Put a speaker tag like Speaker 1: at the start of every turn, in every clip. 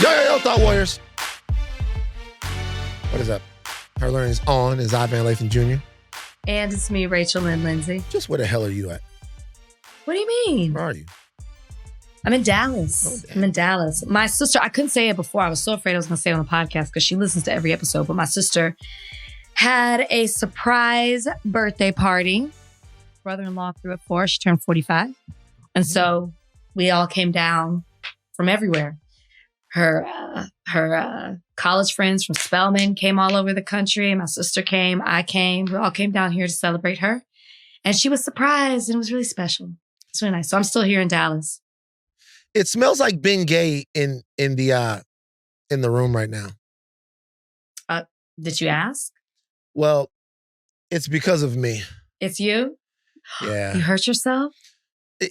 Speaker 1: Yo, Thought Warriors. What is up? Her Learning is on. Is Ivan Lathan Jr.
Speaker 2: And it's me, Rachel and Lindsay.
Speaker 1: Just where the hell are you at?
Speaker 2: What do you mean?
Speaker 1: Where are you?
Speaker 2: I'm in Dallas. I'm in Dallas. My sister, I couldn't say it before. I was so afraid I was going to say it on the podcast because she listens to every episode. But my sister had a surprise birthday party. Brother-in-law threw it for her. She turned 45. And so we all came down from everywhere. Her college friends from Spelman came all over the country. My sister came. I came. We all came down here to celebrate her. And she was surprised, and it was really special. It's really nice. So I'm still here in Dallas.
Speaker 1: It smells like being gay in the room right now.
Speaker 2: Did you ask?
Speaker 1: Well, it's because of me.
Speaker 2: It's you?
Speaker 1: Yeah.
Speaker 2: You hurt yourself?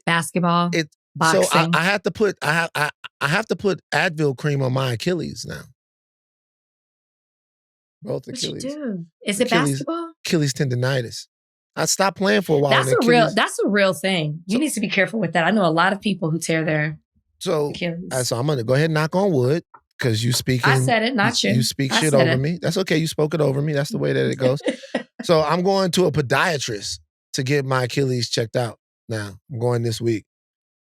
Speaker 2: Basketball? Boxing?
Speaker 1: So I have to put Advil cream on my Achilles now. Both Achilles.
Speaker 2: What you do? Is it basketball?
Speaker 1: Achilles tendonitis. I stopped playing for a while.
Speaker 2: That's a real thing. You need to be careful with that. I know a lot of people who tear their Achilles.
Speaker 1: So I'm gonna go ahead and knock on wood because you speaking.
Speaker 2: I said it, not you.
Speaker 1: You speak shit over me. That's okay. You spoke it over me. That's the way that it goes. So I'm going to a podiatrist to get my Achilles checked out. Now I'm going this week.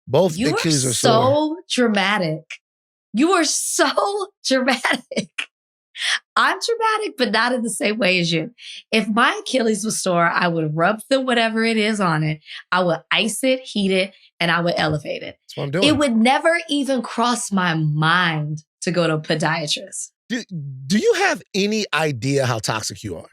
Speaker 1: Both Achilles are sore.
Speaker 2: So dramatic. You are so dramatic. I'm dramatic, but not in the same way as you. If my Achilles was sore, I would rub whatever it is on it. I would ice it, heat it, and I would elevate it.
Speaker 1: That's what I'm doing.
Speaker 2: It would never even cross my mind to go to a podiatrist.
Speaker 1: Do you have any idea how toxic you are?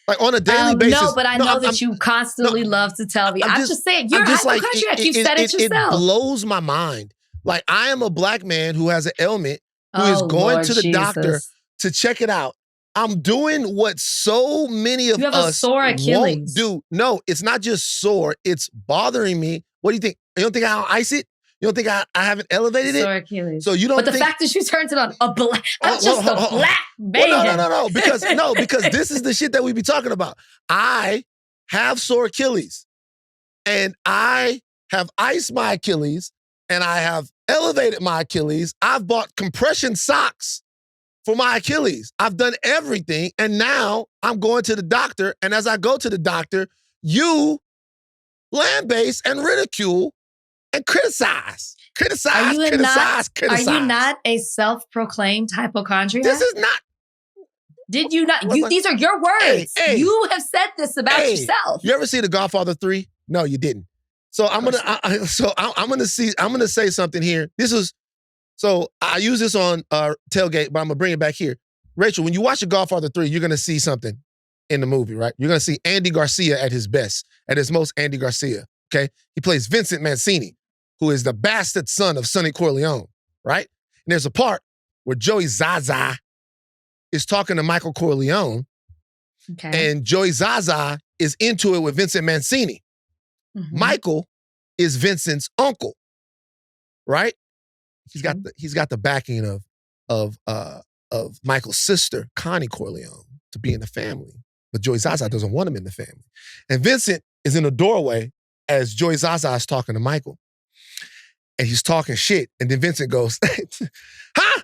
Speaker 1: Like on a daily basis.
Speaker 2: No, but I know that you constantly love to tell me. I'm just saying, you're hypochondriac. You said it yourself.
Speaker 1: It blows my mind. Like I am a black man who has an ailment who is going to the doctor to check it out. I'm doing what so many of us
Speaker 2: you have a sore Achilles.
Speaker 1: Won't do. No, it's not just sore. It's bothering me. What do you think? You don't think I'll ice it? You don't think I haven't elevated it?
Speaker 2: Sore Achilles.
Speaker 1: So you don't.
Speaker 2: But the fact that you turned it on a black, I'm just a black man.
Speaker 1: Well, no, because this is the shit that we be talking about. I have sore Achilles, and I have iced my Achilles, and I have elevated my Achilles. I've bought compression socks for my Achilles. I've done everything, and now I'm going to the doctor. And as I go to the doctor, you lambaste and ridicule and criticize.
Speaker 2: Are you not a self-proclaimed hypochondriac?
Speaker 1: This is not.
Speaker 2: Did you not? These are your words. Hey. You have said this about yourself.
Speaker 1: You ever see The Godfather 3? No, you didn't. So I'm gonna say something here. So I use this on Tailgate, but I'm gonna bring it back here. Rachel, when you watch The Godfather 3, you're gonna see something in the movie, right? You're gonna see Andy Garcia at his best, at his most Andy Garcia. Okay, he plays Vincent Mancini, who is the bastard son of Sonny Corleone, right? And there's a part where Joey Zaza is talking to Michael Corleone, and Joey Zaza is into it with Vincent Mancini. Mm-hmm. Michael is Vincent's uncle, right? He's got the backing of Michael's sister, Connie Corleone, to be in the family, but Joey Zaza doesn't want him in the family. And Vincent is in the doorway as Joey Zaza is talking to Michael. And he's talking shit. And then Vincent goes, huh?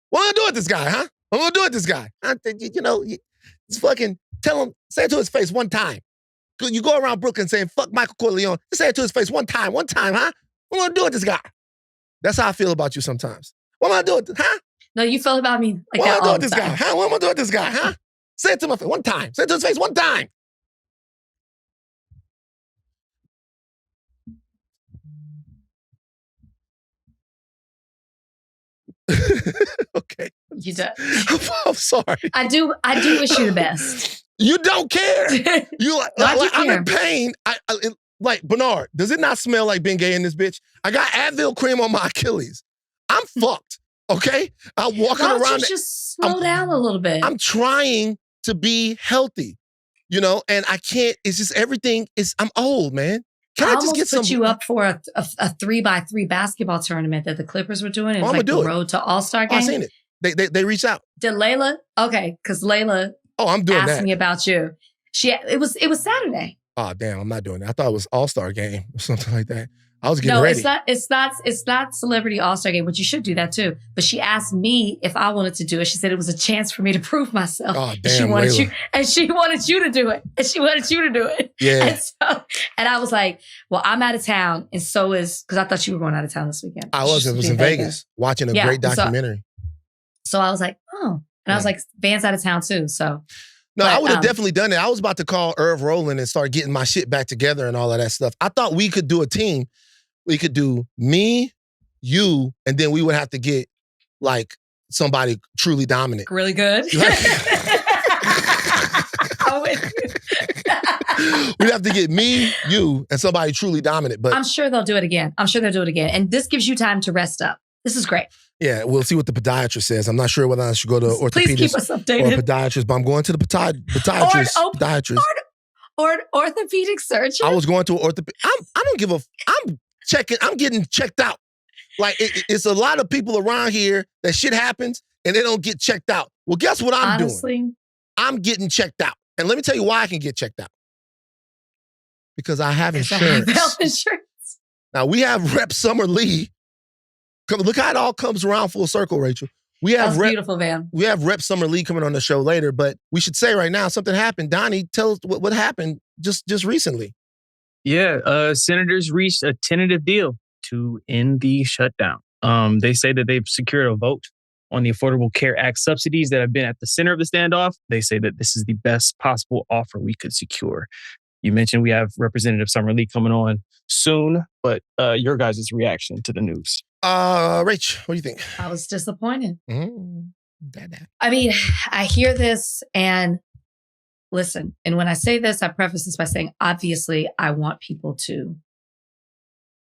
Speaker 1: What am I gonna do with this guy, huh? What am I gonna do with this guy? Just fucking tell him, say it to his face one time. You go around Brooklyn saying, fuck Michael Corleone. Just say it to his face one time, huh? What am I gonna do with this guy? That's how I feel about you sometimes. What am I gonna do with this, huh?
Speaker 2: No, you feel about me like that all the time.
Speaker 1: What am I doing with this guy, huh? Say it to my face one time. Say it to his face one time. Okay.
Speaker 2: You do.
Speaker 1: I'm sorry.
Speaker 2: I do wish you the best.
Speaker 1: You don't care. I'm in pain. Like, Bernard, does it not smell like being gay in this bitch? I got Advil cream on my Achilles. I'm fucked, okay? I'm walking around.
Speaker 2: Why don't you just slow down a little bit?
Speaker 1: I'm trying to be healthy, and I can't. It's just everything is, I'm old, man. Can I just get some?
Speaker 2: Put you up for a 3x3 basketball tournament that the Clippers were doing. It was like the road to All-Star game.
Speaker 1: I seen it. They reached out.
Speaker 2: Did Layla? Okay, because Layla
Speaker 1: I'm doing
Speaker 2: asked me about you. It was Saturday.
Speaker 1: Oh, damn, I'm not doing that. I thought it was All-Star game or something like that. I was getting
Speaker 2: No,
Speaker 1: ready.
Speaker 2: it's not Celebrity All-Star Game, but you should do that too. But she asked me if I wanted to do it. She said it was a chance for me to prove myself.
Speaker 1: Oh,
Speaker 2: and
Speaker 1: damn,
Speaker 2: she wanted
Speaker 1: Layla.
Speaker 2: she wanted you to do it. And she wanted you to do it.
Speaker 1: Yeah.
Speaker 2: And I was like, well, I'm out of town. And so is, because I thought you were going out of town this weekend.
Speaker 1: I was. It was in Vegas watching a great documentary.
Speaker 2: So I was like, oh. And I was like, Van's out of town too. So.
Speaker 1: No, I would have definitely done it. I was about to call Irv Rowland and start getting my shit back together and all of that stuff. I thought we could do a team. We could do me, you, and then we would have to get like somebody truly dominant.
Speaker 2: Really good. I'm with you.
Speaker 1: We'd have to get me, you, and somebody truly dominant. But
Speaker 2: I'm sure they'll do it again. And this gives you time to rest up. This is great.
Speaker 1: Yeah, we'll see what the podiatrist says. I'm not sure whether I should go to orthopedist
Speaker 2: Please keep us updated.
Speaker 1: or podiatrist, but I'm going to the podiatrist.
Speaker 2: Or orthopedic surgeon.
Speaker 1: I was going to an orthopedic. I don't give a. I'm getting checked out. Like it's a lot of people around here that shit happens and they don't get checked out. Well, guess what I'm doing? I'm getting checked out, and let me tell you why I can get checked out. Because I have insurance.
Speaker 2: Health insurance.
Speaker 1: Now we have Rep Summer Lee. Look how it all comes around full circle, Rachel. We have
Speaker 2: beautiful, man.
Speaker 1: We have Rep Summer Lee coming on the show later, but we should say right now something happened. Donnie, tell us what happened just recently.
Speaker 3: Yeah, senators reached a tentative deal to end the shutdown. They say that they've secured a vote on the Affordable Care Act subsidies that have been at the center of the standoff. They say that this is the best possible offer we could secure. You mentioned we have Representative Summer Lee coming on soon, but your guys' reaction to the news.
Speaker 1: Rach, what do you think?
Speaker 2: I was disappointed.
Speaker 1: Mm-hmm.
Speaker 2: I mean, I hear this and listen, and when I say this, I preface this by saying, obviously, I want people to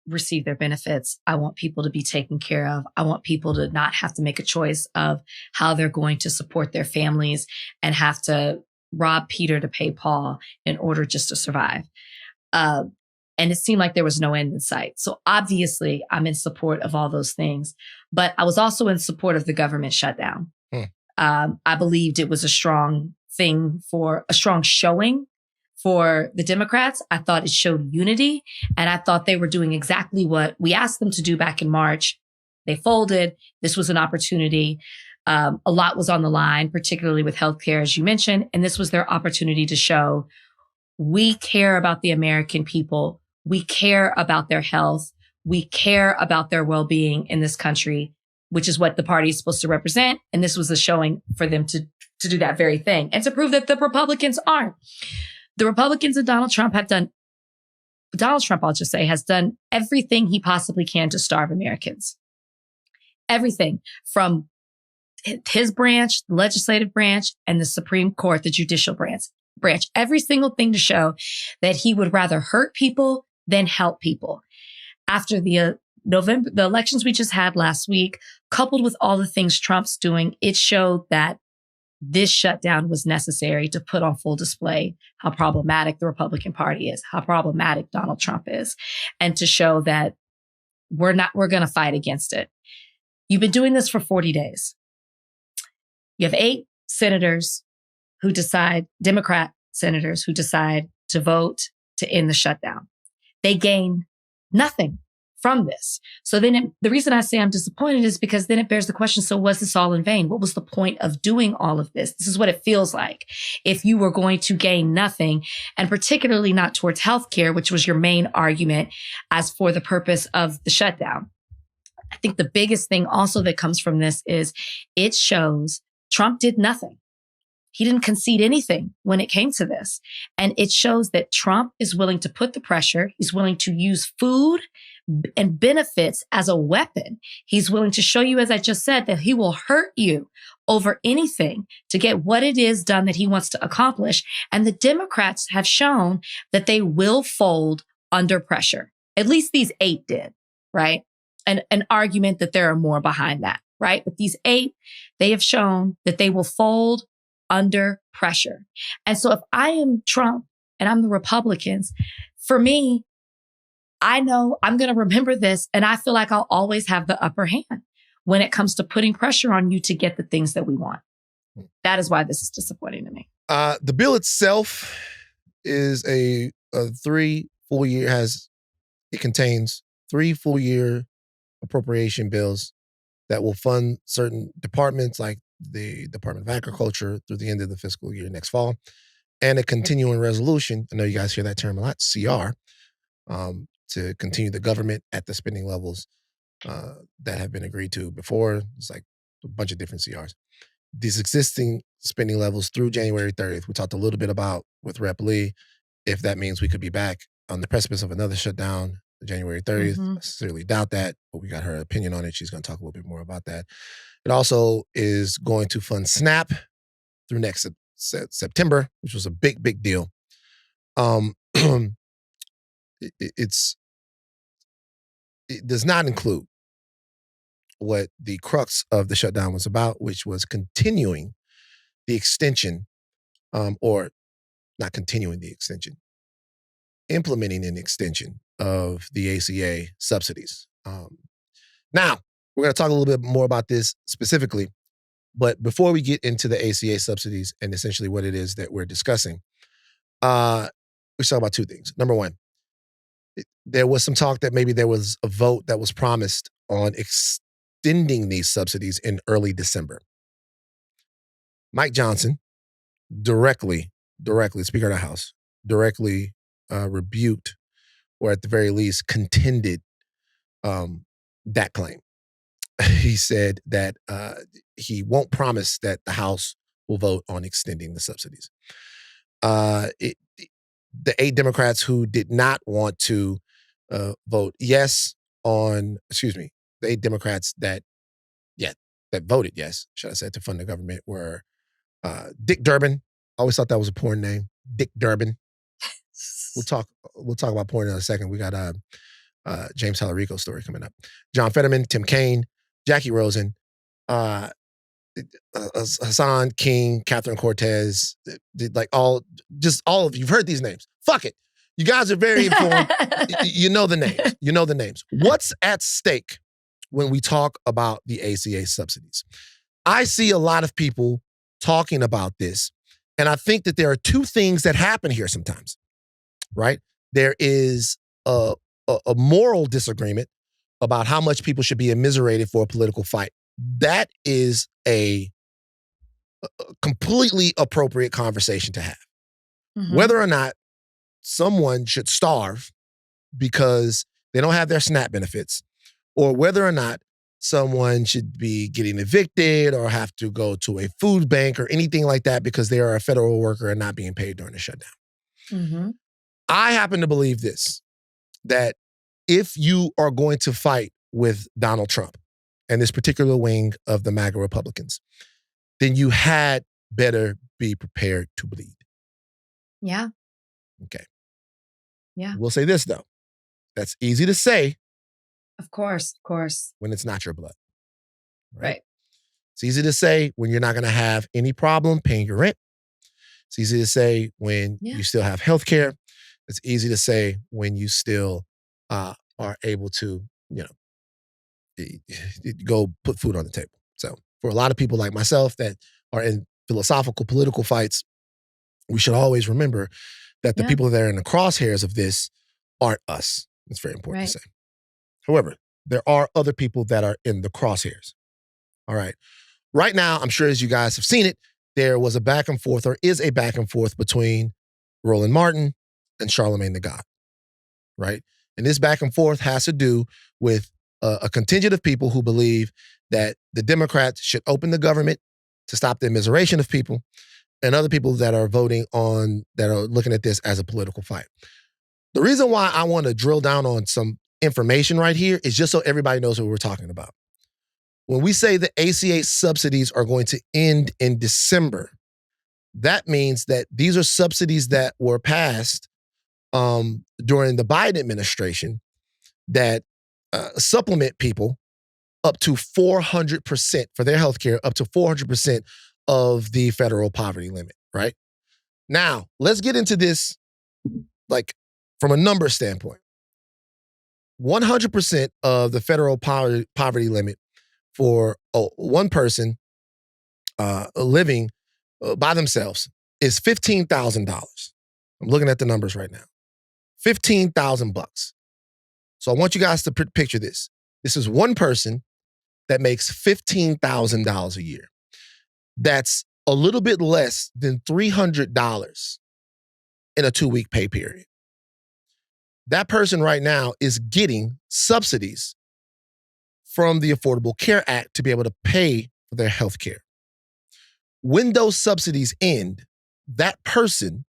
Speaker 2: receive their benefits. I want people to be taken care of. I want people to not have to make a choice of how they're going to support their families and have to rob Peter to pay Paul in order just to survive. And it seemed like there was no end in sight. So obviously, I'm in support of all those things. But I was also in support of the government shutdown. I believed it was a strong showing for the Democrats. I thought it showed unity. And I thought they were doing exactly what we asked them to do back in March. They folded. This was an opportunity. A lot was on the line, particularly with healthcare, as you mentioned. And this was their opportunity to show we care about the American people. We care about their health. We care about their well-being in this country, which is what the party is supposed to represent. And this was a showing for them to do that very thing and to prove that the Republicans aren't. The Republicans and Donald Trump, I'll just say, has done everything he possibly can to starve Americans. Everything from his branch, the legislative branch, and the Supreme Court, the judicial branch. Every single thing to show that he would rather hurt people than help people. After the elections we just had last week, coupled with all the things Trump's doing, it showed that this shutdown was necessary to put on full display how problematic the Republican Party is, how problematic Donald Trump is, and to show that we're going to fight against it. You've been doing this for 40 days. You have 8 senators who decide, Democrat senators who decide to vote to end the shutdown. They gain nothing from this. So then the reason I say I'm disappointed is because then it bears the question, so was this all in vain? What was the point of doing all of this? This is what it feels like. If you were going to gain nothing, and particularly not towards healthcare, which was your main argument as for the purpose of the shutdown. I think the biggest thing also that comes from this is it shows Trump did nothing. He didn't concede anything when it came to this. And it shows that Trump is willing to put the pressure. He's willing to use food and benefits as a weapon. He's willing to show you, as I just said, that he will hurt you over anything to get what it is done that he wants to accomplish. And the Democrats have shown that they will fold under pressure. At least these 8 did, right? And an argument that there are more behind that, right? But these 8, they have shown that they will fold under pressure. And so if I am Trump and I'm the Republicans, for me, I know I'm going to remember this, and I feel like I'll always have the upper hand when it comes to putting pressure on you to get the things that we want. That is why this is disappointing to me.
Speaker 1: The bill itself is a 3 full year, it contains 3 full-year appropriation bills that will fund certain departments like the Department of Agriculture through the end of the fiscal year next fall, and a continuing resolution, I know you guys hear that term a lot, CR, to continue the government at the spending levels that have been agreed to before. It's like a bunch of different CRs. These existing spending levels through January 30th, we talked a little bit about with Rep. Lee, if that means we could be back on the precipice of another shutdown January 30th. I sincerely doubt that, but we got her opinion on it. She's going to talk a little bit more about that. It also is going to fund SNAP through next September, which was a big, big deal. It does not include what the crux of the shutdown was about, which was continuing the extension, or not continuing the extension, implementing an extension of the ACA subsidies. Now, we're going to talk a little bit more about this specifically, but before we get into the ACA subsidies and essentially what it is that we're discussing, let's talk about 2 things. Number 1, there was some talk that maybe there was a vote that was promised on extending these subsidies in early December. Mike Johnson directly, Speaker of the House, directly rebuked, or at the very least contended that claim. He said that he won't promise that the House will vote on extending the subsidies. The 8 Democrats who did not want to vote yes on, the 8 Democrats that voted yes, should I say, to fund the government were Dick Durbin. I always thought that was a porn name, Dick Durbin. We'll talk about porn in a second. We got James Talarico story coming up. John Fetterman, Tim Kaine, Jackie Rosen, Hassan King, Catherine Cortez, all of you've heard these names. Fuck it. You guys are very informed. You know the names. What's at stake when we talk about the ACA subsidies? I see a lot of people talking about this, and I think that there are 2 things that happen here sometimes, right? There is a moral disagreement about how much people should be immiserated for a political fight. That is a completely appropriate conversation to have. Mm-hmm. Whether or not someone should starve because they don't have their SNAP benefits, or whether or not someone should be getting evicted or have to go to a food bank or anything like that because they are a federal worker and not being paid during the shutdown. Mm-hmm. I happen to believe this, that if you are going to fight with Donald Trump and this particular wing of the MAGA Republicans, then you had better be prepared to bleed.
Speaker 2: Yeah.
Speaker 1: Okay.
Speaker 2: Yeah.
Speaker 1: We'll say this, though. That's easy to say.
Speaker 2: Of course.
Speaker 1: When it's not your blood.
Speaker 2: Right.
Speaker 1: It's easy to say when you're not going to have any problem paying your rent. It's easy to say when you still have health care. It's easy to say when you still are able to, go put food on the table. So for a lot of people like myself that are in philosophical, political fights, we should always remember that the people that are in the crosshairs of this aren't us. It's very important to say. However, there are other people that are in the crosshairs. All right. Right now, I'm sure as you guys have seen it, there was a back and forth, or is a back and forth between Roland Martin and Charlemagne the God. Right? And this back and forth has to do with a contingent of people who believe that the Democrats should open the government to stop the immiseration of people, and other people that are that are looking at this as a political fight. The reason why I want to drill down on some information right here is just so everybody knows what we're talking about. When we say the ACA subsidies are going to end in December, that means that these are subsidies that were passed during the Biden administration that supplement people up to 400% for their health care, up to 400% of the federal poverty limit, right? Now, let's get into this from a number standpoint. 100% of the federal poverty limit for one person living by themselves is $15,000. I'm looking at the numbers right now. $15,000. So I want you guys to picture this. This is one person that makes $15,000 a year. That's a little bit less than $300 in a 2-week pay period. That person right now is getting subsidies from the Affordable Care Act to be able to pay for their health care. When those subsidies end, that person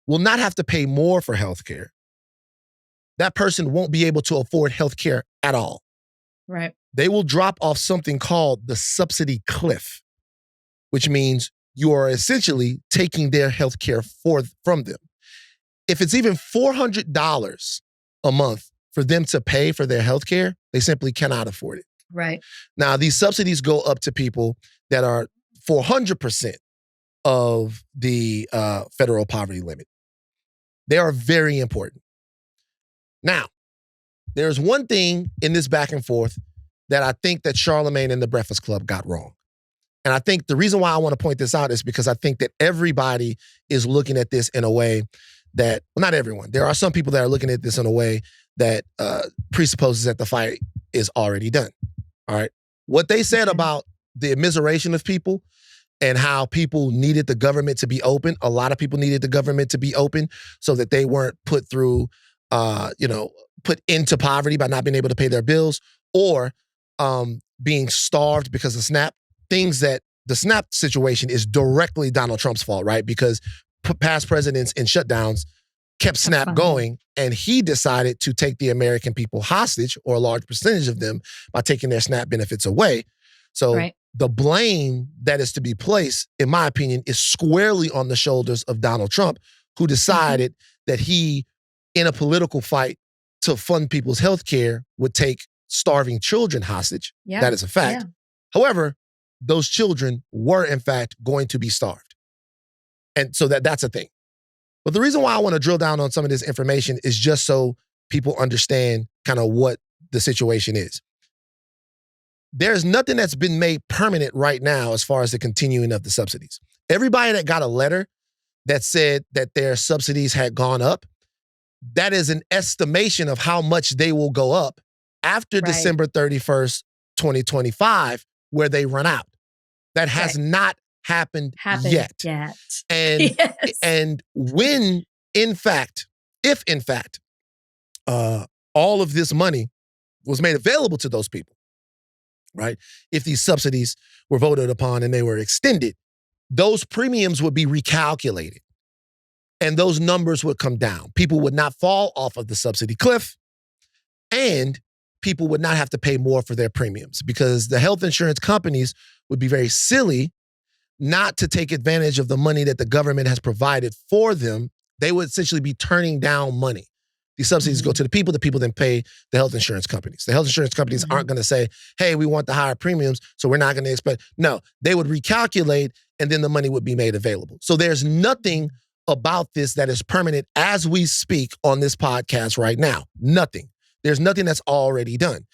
Speaker 1: will not have to pay more for health care. That person won't be able to afford health care at all.
Speaker 2: Right.
Speaker 1: They will drop off something called the subsidy cliff, which means you are essentially taking their health care from them. If it's even $400 a month for them to pay for their health care, they simply cannot afford it.
Speaker 2: Right.
Speaker 1: Now, these subsidies go up to people that are 400% of the federal poverty limit. They are very important. Now, there's one thing in this back and forth that I think that Charlamagne and the Breakfast Club got wrong. And I think the reason why I want to point this out is because I think that everybody is looking at this in a way that, well, not everyone. There are some people that are looking at this in a way that presupposes that the fight is already done. All right. What they said about the immiseration of people and how people needed the government to be open, a lot of people needed the government to be open so that they weren't put through, put into poverty by not being able to pay their bills or being starved because of SNAP. Things that the SNAP situation is directly Donald Trump's fault, right? Because past presidents and shutdowns kept SNAP going, and he decided to take the American people hostage, or a large percentage of them, by taking their SNAP benefits away. So the blame that is to be placed, in my opinion, is squarely on the shoulders of Donald Trump, who decided that he, in a political fight to fund people's health care, would take starving children hostage. Yeah. That is a fact. Yeah. However, those children were, in fact, going to be starved. And so that's a thing. But the reason why I want to drill down on some of this information is just so people understand kind of what the situation is. There's nothing that's been made permanent right now as far as the continuing of the subsidies. Everybody that got a letter that said that their subsidies had gone up, that is an estimation of how much they will go up after December 31st, 2025, where they run out. That has not happened yet. And, and when, in fact, if in fact, all of this money was made available to those people, right? If these subsidies were voted upon and they were extended, those premiums would be recalculated and those numbers would come down. People would not fall off of the subsidy cliff, and people would not have to pay more for their premiums, because the health insurance companies would be very silly not to take advantage of the money that the government has provided for them. They would essentially be turning down money. These subsidies go to the people then pay the health insurance companies. The health insurance companies aren't going to say, hey, we want the higher premiums, so we're not going to expect. No, they would recalculate, and then the money would be made available. So there's nothing about this that is permanent as we speak on this podcast right now. Nothing. There's nothing that's already done.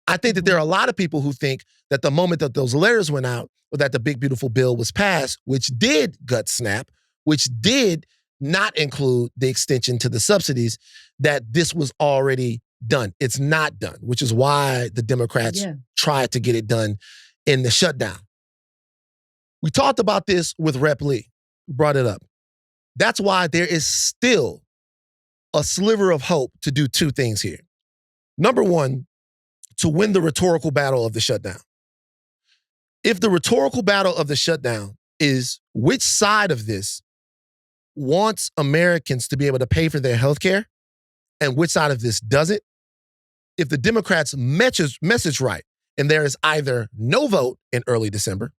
Speaker 1: I think that there are a lot of people who think that the moment that those letters went out, or that the big, beautiful bill was passed, which did gut SNAP, which did not include the extension to the subsidies, that this was already done. It's not done, which is why the Democrats tried to get it done in the shutdown. We talked about this with Rep. Lee, brought it up. That's why there is still a sliver of hope to do two things here. Number one, to win the rhetorical battle of the shutdown. If the rhetorical battle of the shutdown is which side of this wants Americans to be able to pay for their health care and which side of this doesn't, if the Democrats message right and there is either no vote in early December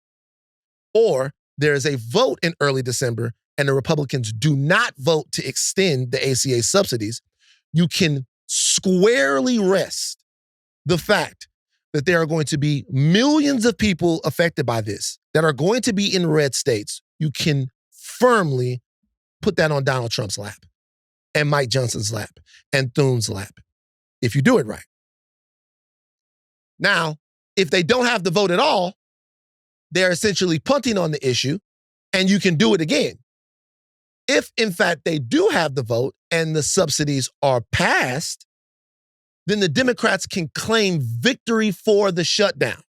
Speaker 1: or there is a vote in early December and the Republicans do not vote to extend the ACA subsidies, you can squarely rest the fact that there are going to be millions of people affected by this that are going to be in red states. You can firmly put that on Donald Trump's lap and Mike Johnson's lap and Thune's lap if you do it right. Now, if they don't have the vote at all, they're essentially punting on the issue and you can do it again. If, in fact, they do have the vote and the subsidies are passed, then the Democrats can claim victory for the shutdown.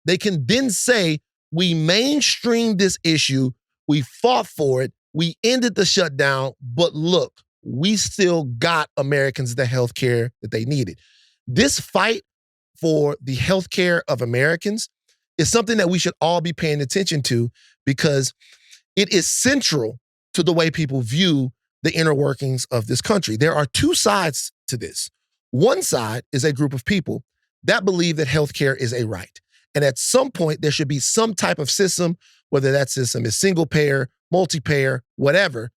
Speaker 1: They can then say, we mainstreamed this issue, we fought for it, we ended the shutdown, but look, we still got Americans the health care that they needed. This fight for the health care of Americans is something that we should all be paying attention to because it is central to the way people view the inner workings of this country. There are two sides to this. One side is a group of people that believe that healthcare is a right. And at some point, there should be some type of system, whether that system is single payer, multi-payer, whatever,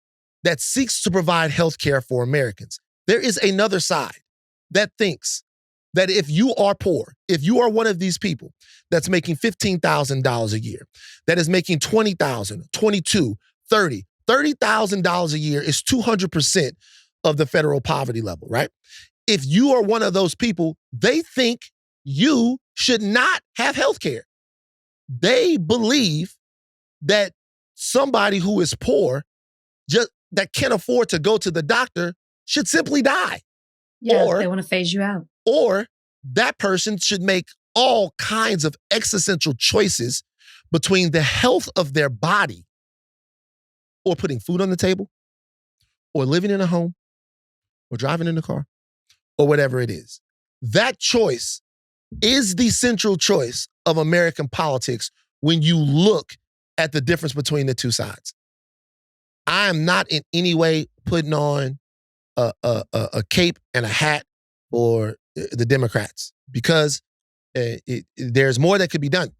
Speaker 1: that seeks to provide healthcare for Americans. There is another side that thinks that if you are poor, if you are one of these people that's making $15,000 a year, that is making $20,000, $22,000, $30,000, $30,000 a year is 200% of the federal poverty level, right? If you are one of those people, they think you should not have health care. They believe that somebody who is poor, just that can't afford to go to the doctor, should simply die.
Speaker 2: Yeah,
Speaker 1: or
Speaker 2: they want to phase you out.
Speaker 1: Or that person should make all kinds of existential choices between the health of their body or putting food on the table or living in a home or driving in a car or whatever it is. That choice is the central choice of American politics when you look at the difference between the two sides. I am not in any way putting on a cape and a hat for the Democrats because there's more that could be done.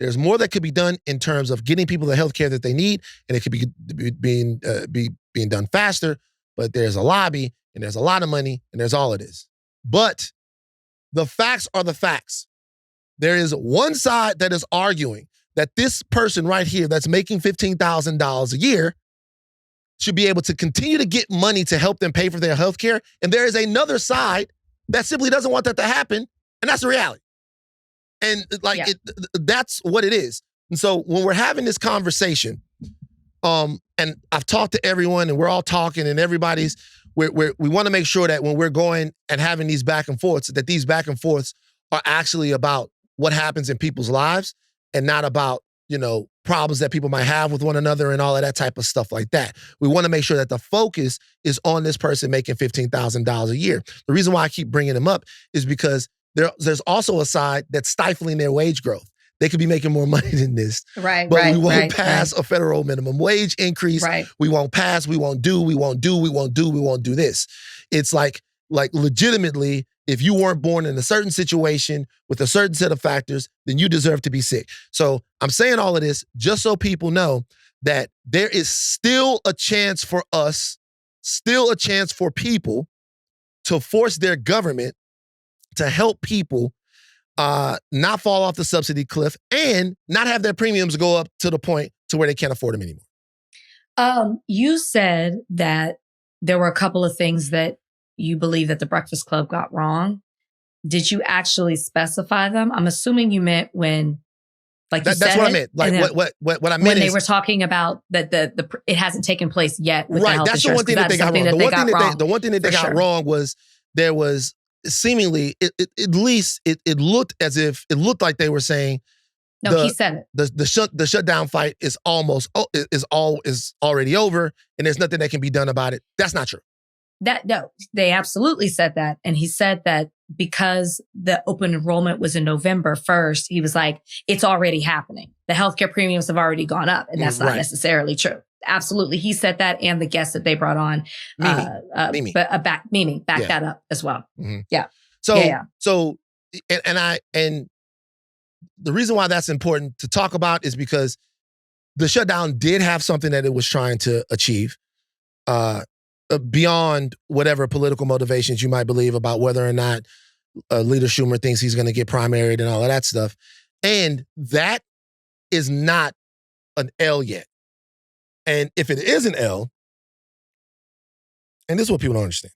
Speaker 1: There's more that could be done in terms of getting people the health care that they need, and it could be being done faster, but there's a lobby, and there's a lot of money, and there's all it is. But the facts are the facts. There is one side that is arguing that this person right here that's making $15,000 a year should be able to continue to get money to help them pay for their health care. And there is another side that simply doesn't want that to happen. And that's the reality. And that's what it is. And so when we're having this conversation, and I've talked to everyone and we're all talking and everybody's, we want to make sure that when we're going and having these back and forths, that these back and forths are actually about what happens in people's lives and not about, problems that people might have with one another and all of that type of stuff like that. We want to make sure that the focus is on this person making $15,000 a year. The reason why I keep bringing them up is because there's also a side that's stifling their wage growth. They could be making more money than this.
Speaker 2: Right,
Speaker 1: but we won't pass a federal minimum wage increase.
Speaker 2: Right.
Speaker 1: We won't pass, we won't do this. It's like legitimately, if you weren't born in a certain situation with a certain set of factors, then you deserve to be sick. So I'm saying all of this just so people know that there is still a chance for us, still a chance for people to force their government to help people not fall off the subsidy cliff and not have their premiums go up to the point to where they can't afford them anymore.
Speaker 2: You said that there were a couple of things that you believe that the Breakfast Club got wrong. Did you actually specify them? I'm assuming you meant when, that's what I meant. Like what I meant when they were talking about that it hasn't taken place yet with the health
Speaker 1: that's the one thing that they got wrong. The one thing that they got wrong was there was seemingly at least it looked as if it looked like they were saying
Speaker 2: he said it.
Speaker 1: The shutdown fight is already over and there's nothing that can be done about it. That's not true.
Speaker 2: No, they absolutely said that. And he said that because the open enrollment was in November 1st, he was like, it's already happening. The healthcare premiums have already gone up. And that's not necessarily true. Absolutely. He said that, and the guest that they brought on,
Speaker 1: Mimi.
Speaker 2: backed that up as well.
Speaker 1: Mm-hmm.
Speaker 2: Yeah.
Speaker 1: So and the reason why that's important to talk about is because the shutdown did have something that it was trying to achieve. Beyond whatever political motivations you might believe about whether or not Leader Schumer thinks he's going to get primaried and all of that stuff. And that is not an L yet. And if it is an L, and this is what people don't understand,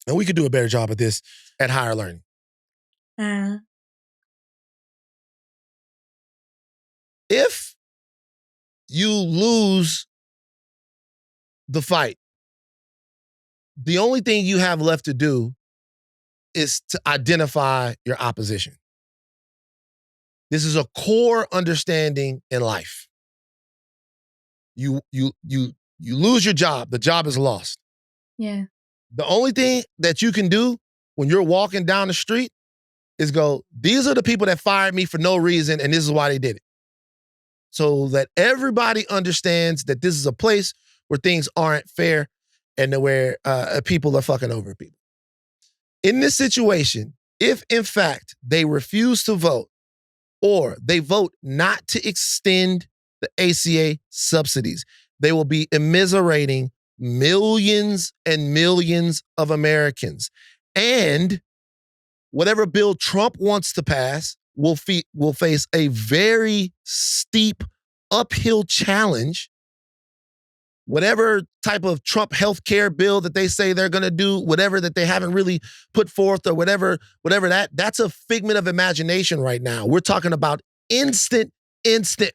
Speaker 1: and we could do a better job at this at Higher Learning. If you lose the fight, the only thing you have left to do is to identify your opposition. This is a core understanding in life. You lose your job. The job is lost.
Speaker 2: Yeah.
Speaker 1: The only thing that you can do when you're walking down the street is go, these are the people that fired me for no reason, and this is why they did it. So that everybody understands that this is a place where things aren't fair and where people are fucking over people. In this situation, if in fact they refuse to vote or they vote not to extend the ACA subsidies, they will be immiserating millions and millions of Americans. And whatever bill Trump wants to pass will face a very steep uphill challenge. Whatever type of Trump healthcare bill that they say they're going to do, whatever that they haven't really put forth or whatever that's a figment of imagination right now. We're talking about instant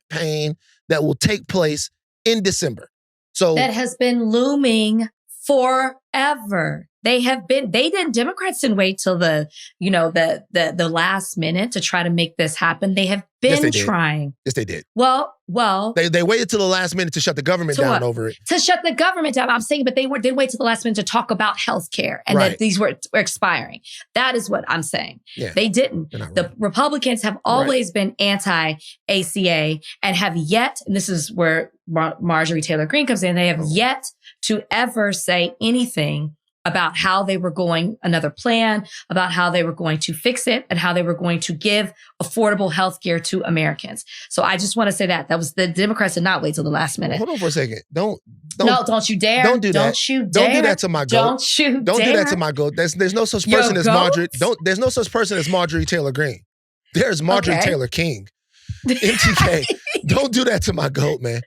Speaker 1: pain that will take place in December. So
Speaker 2: that has been looming forever. Democrats didn't wait till the last minute to try to make this happen. They have been trying.
Speaker 1: Yes, they did.
Speaker 2: Well.
Speaker 1: They waited till the last minute to shut the government down over it.
Speaker 2: To shut the government down. I'm saying, but they didn't wait till the last minute to talk about healthcare and that these were expiring. That is what I'm saying. Yeah, they didn't. The Republicans have always been anti-ACA and have yet, and this is where Marjorie Taylor Greene comes in, they have yet to ever say anything about how they were going, another plan, about how they were going to fix it and how they were going to give affordable health care to Americans. So I just want to say that was the Democrats did not wait till the last minute.
Speaker 1: Hold on for a second. Don't
Speaker 2: you dare.
Speaker 1: Don't do that.
Speaker 2: Don't you dare.
Speaker 1: Don't do that to my goat. Don't do that to my goat. There's no such person as Marjorie. There's no such person as Marjorie Taylor Greene. There's Marjorie Taylor King. MTK. Don't do that to my goat, man.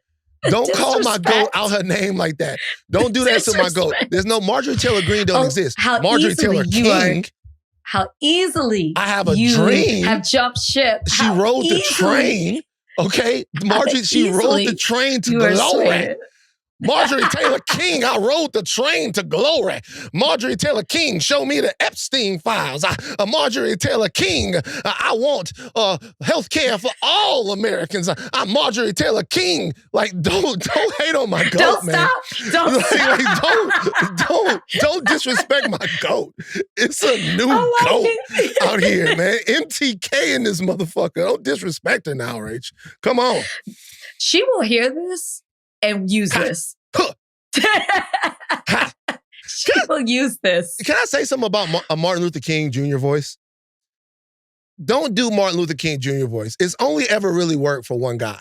Speaker 1: Don't call my goat out her name like that. Don't do that to my goat. There's no Marjorie Taylor Greene don't exist. Marjorie Taylor King.
Speaker 2: How easily
Speaker 1: I have a dream.
Speaker 2: Have jumped ship.
Speaker 1: She rode the train. Okay, Marjorie. She rode the train to glory. Marjorie Taylor King, I rode the train to glory. Marjorie Taylor King, show me the Epstein files. Marjorie Taylor King, I want health care for all Americans. I'm Marjorie Taylor King. Like, don't hate on my goat, man. Don't disrespect my goat. It's a new goat out here, man. MTK in this motherfucker. Don't disrespect her now, Rach. Come on.
Speaker 2: She will hear this and use this. She will use this.
Speaker 1: Can I say something about a Martin Luther King Jr. voice? Don't do Martin Luther King Jr. voice. It's only ever really worked for one guy.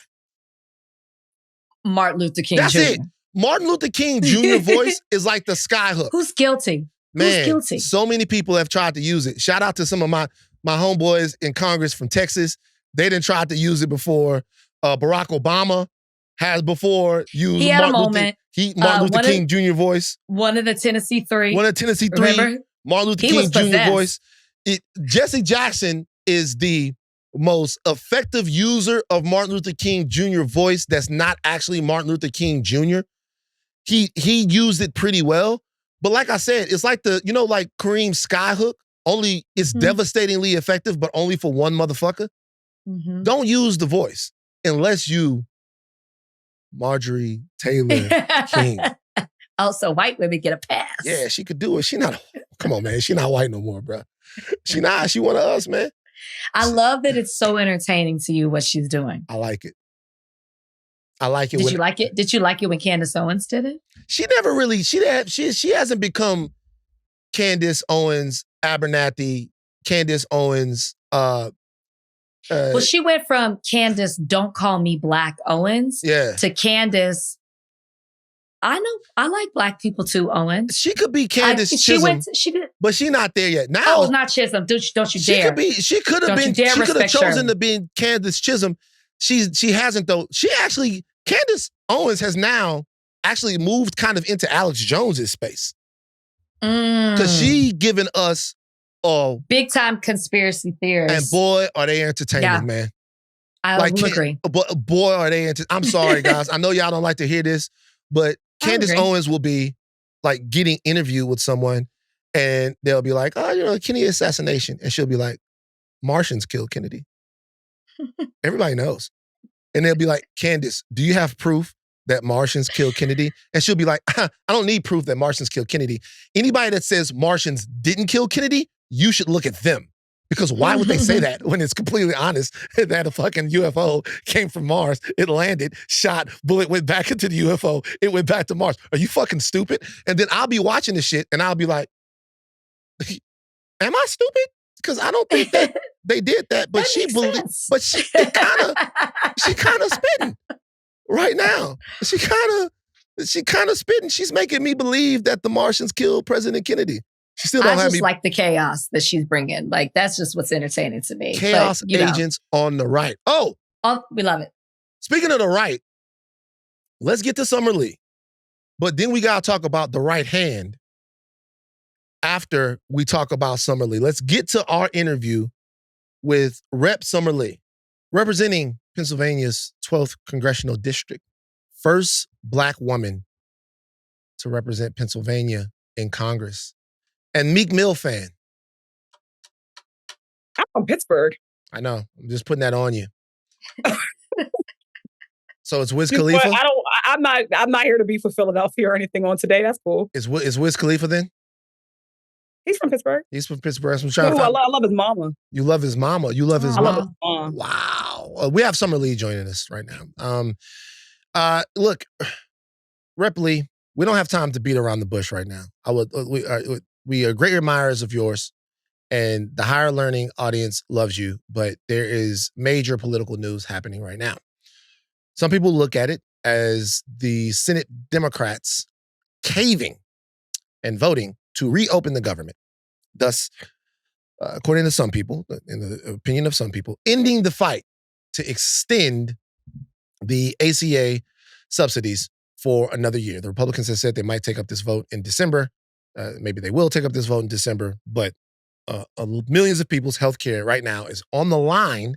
Speaker 2: Martin Luther King
Speaker 1: That's
Speaker 2: Jr.
Speaker 1: it. Martin Luther King Jr. voice is like the skyhook.
Speaker 2: Who's guilty?
Speaker 1: Man,
Speaker 2: who's guilty?
Speaker 1: So many people have tried to use it. Shout out to some of my homeboys in Congress from Texas. They didn't try to use it before. Barack Obama has before used Martin Luther King Jr. voice.
Speaker 2: One of the Tennessee Three.
Speaker 1: Remember? Martin Luther King Jr. voice. Jesse Jackson is the most effective user of Martin Luther King Jr. voice that's not actually Martin Luther King Jr. He used it pretty well. But like I said, it's like like Kareem's skyhook. Only it's devastatingly effective, but only for one motherfucker. Mm-hmm. Don't use the voice unless you Marjorie Taylor King.
Speaker 2: Also, white women get a pass.
Speaker 1: Yeah, she could do it. Come on, man. She not white no more, bro. She not. She one of us, man.
Speaker 2: I love that it's so entertaining to you what she's doing.
Speaker 1: I like it.
Speaker 2: Did you like it? Did you like it when Candace Owens did it?
Speaker 1: She never really, she hasn't become Candace Owens Abernathy, Candace Owens,
Speaker 2: well, she went from Candace, don't call me Black Owens, to Candace, I know, I like Black people too, Owens.
Speaker 1: She could be Candace Chisholm, but she's not there yet. Now,
Speaker 2: oh, not Chisholm. Don't you dare.
Speaker 1: She could have chosen to be Candace Chisholm. She hasn't though. Candace Owens has now actually moved kind of into Alex Jones's space. Because she given us
Speaker 2: big time conspiracy theorists.
Speaker 1: And boy, are they entertaining, man.
Speaker 2: I will agree.
Speaker 1: But boy, are they entertaining. I'm sorry, guys. I know y'all don't like to hear this, but Candace Owens will be like getting interviewed with someone And they'll be like, oh, Kennedy assassination. And she'll be like, Martians killed Kennedy. Everybody knows. And they'll be like, Candace, do you have proof that Martians killed Kennedy? And she'll be like, I don't need proof that Martians killed Kennedy. Anybody that says Martians didn't kill Kennedy, you should look at them. Because why would they say that when it's completely honest that a fucking UFO came from Mars, it landed, shot, bullet went back into the UFO, it went back to Mars. Are you fucking stupid? And then I'll be watching this shit and I'll be like, am I stupid? Because I don't think that they did that, but she kind of spitting right now. She kind of spitting. She's making me believe that the Martians killed President Kennedy. She still don't have me.
Speaker 2: Like the chaos that she's bringing. Like, that's just what's entertaining to me.
Speaker 1: Chaos agents on the right. Oh,
Speaker 2: we love it.
Speaker 1: Speaking of the right, let's get to Summer Lee. But then we got to talk about the right hand after we talk about Summer Lee. Let's get to our interview with Rep. Summer Lee, representing Pennsylvania's 12th Congressional District. First Black woman to represent Pennsylvania in Congress. And Meek Mill fan.
Speaker 4: I'm from Pittsburgh.
Speaker 1: I know. I'm just putting that on you. So it's Wiz Khalifa?
Speaker 4: I'm not here to be for Philadelphia or anything on today. That's cool.
Speaker 1: Is Wiz Khalifa then?
Speaker 4: He's from Pittsburgh.
Speaker 1: He's from Pittsburgh.
Speaker 4: I love his mama.
Speaker 1: You love his mama. You love his mama.
Speaker 4: Love his mom.
Speaker 1: Wow. We have Summer Lee joining us right now. Look, Rep. Lee, we don't have time to beat around the bush right now. We are great admirers of yours, and the higher learning audience loves you, but there is major political news happening right now. Some people look at it as the Senate Democrats caving and voting to reopen the government. Thus, according to some people, in the opinion of some people, ending the fight to extend the ACA subsidies for another year. The Republicans have said they might take up this vote in December. Maybe they will take up this vote in December, but millions of people's health care right now is on the line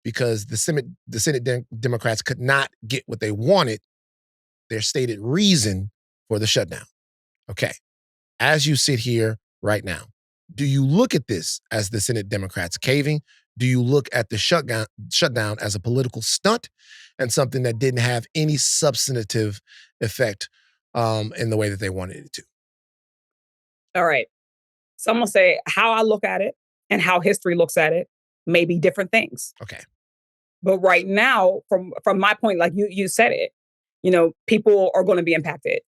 Speaker 1: because the Senate Democrats could not get what they wanted, their stated reason for the shutdown. Okay, as you sit here right now, do you look at this as the Senate Democrats caving? Do you look at the shutdown as a political stunt and something that didn't have any substantive effect in the way that they wanted it to?
Speaker 4: All right. So I'm going to say how I look at it and how history looks at it may be different things.
Speaker 1: Okay.
Speaker 4: But right now, from my point, like you said it, people are going to be impacted.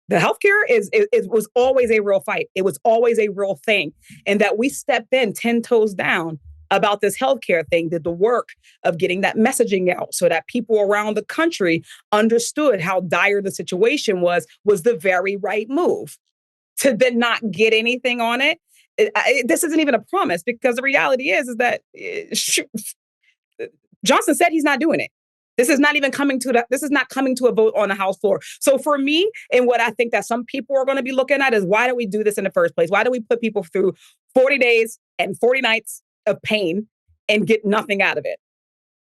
Speaker 4: The healthcare was always a real fight. It was always a real thing. And that we stepped in 10 toes down about this healthcare thing, did the work of getting that messaging out so that people around the country understood how dire the situation was the very right move. To then not get anything on it, this isn't even a promise, because the reality is that Johnson said he's not doing it. This is not even coming to a vote on the House floor. So for me, and what I think that some people are going to be looking at is, why do we do this in the first place? Why do we put people through 40 days and 40 nights of pain and get nothing out of it?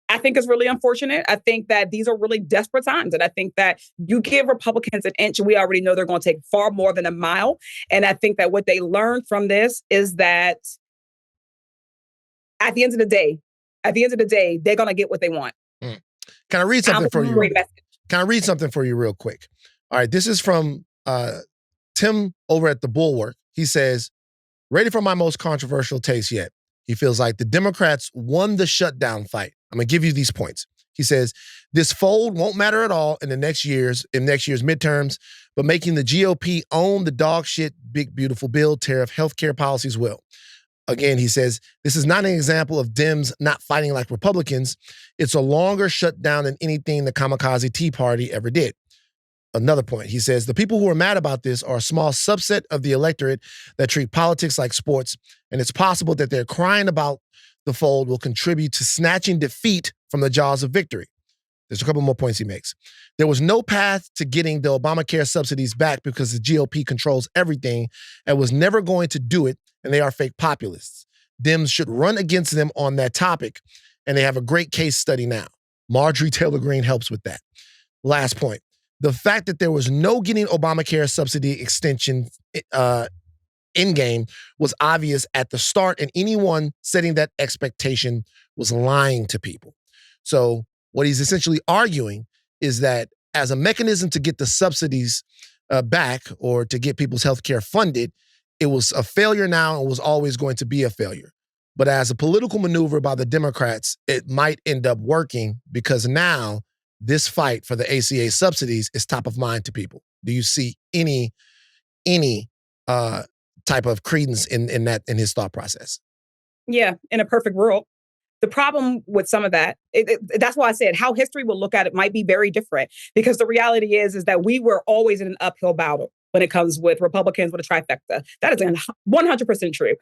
Speaker 4: I think it's really unfortunate. I think that these are really desperate times. And I think that you give Republicans an inch, we already know they're going to take far more than a mile. And I think that what they learned from this is that at the end of the day, they're going to get what they want.
Speaker 1: Can I read something for you? Can I read something for you real quick? All right, this is from Tim over at The Bulwark. He says, ready for my most controversial takes yet. He feels like the Democrats won the shutdown fight. I'm going to give you these points. He says, this fold won't matter at all in next year's midterms, but making the GOP own the dog shit, big, beautiful bill tariff healthcare policies will. Again, he says, this is not an example of Dems not fighting like Republicans. It's a longer shutdown than anything the kamikaze Tea Party ever did. Another point, he says, the people who are mad about this are a small subset of the electorate that treat politics like sports, and it's possible that their crying about the fold will contribute to snatching defeat from the jaws of victory. There's a couple more points he makes. There was no path to getting the Obamacare subsidies back because the GOP controls everything and was never going to do it, and they are fake populists. Dems should run against them on that topic, and they have a great case study now. Marjorie Taylor Greene helps with that. Last point. The fact that there was no getting Obamacare subsidy extension end game was obvious at the start, and anyone setting that expectation was lying to people. So what he's essentially arguing is that as a mechanism to get the subsidies back or to get people's health care funded, it was a failure now and was always going to be a failure. But as a political maneuver by the Democrats, it might end up working because now this fight for the ACA subsidies is top of mind to people. Do you see any type of credence in his thought process?
Speaker 4: Yeah, in a perfect world. The problem with some of that, that's why I said how history will look at it might be very different, because the reality is that we were always in an uphill battle when it comes with Republicans with a trifecta. That is 100% true.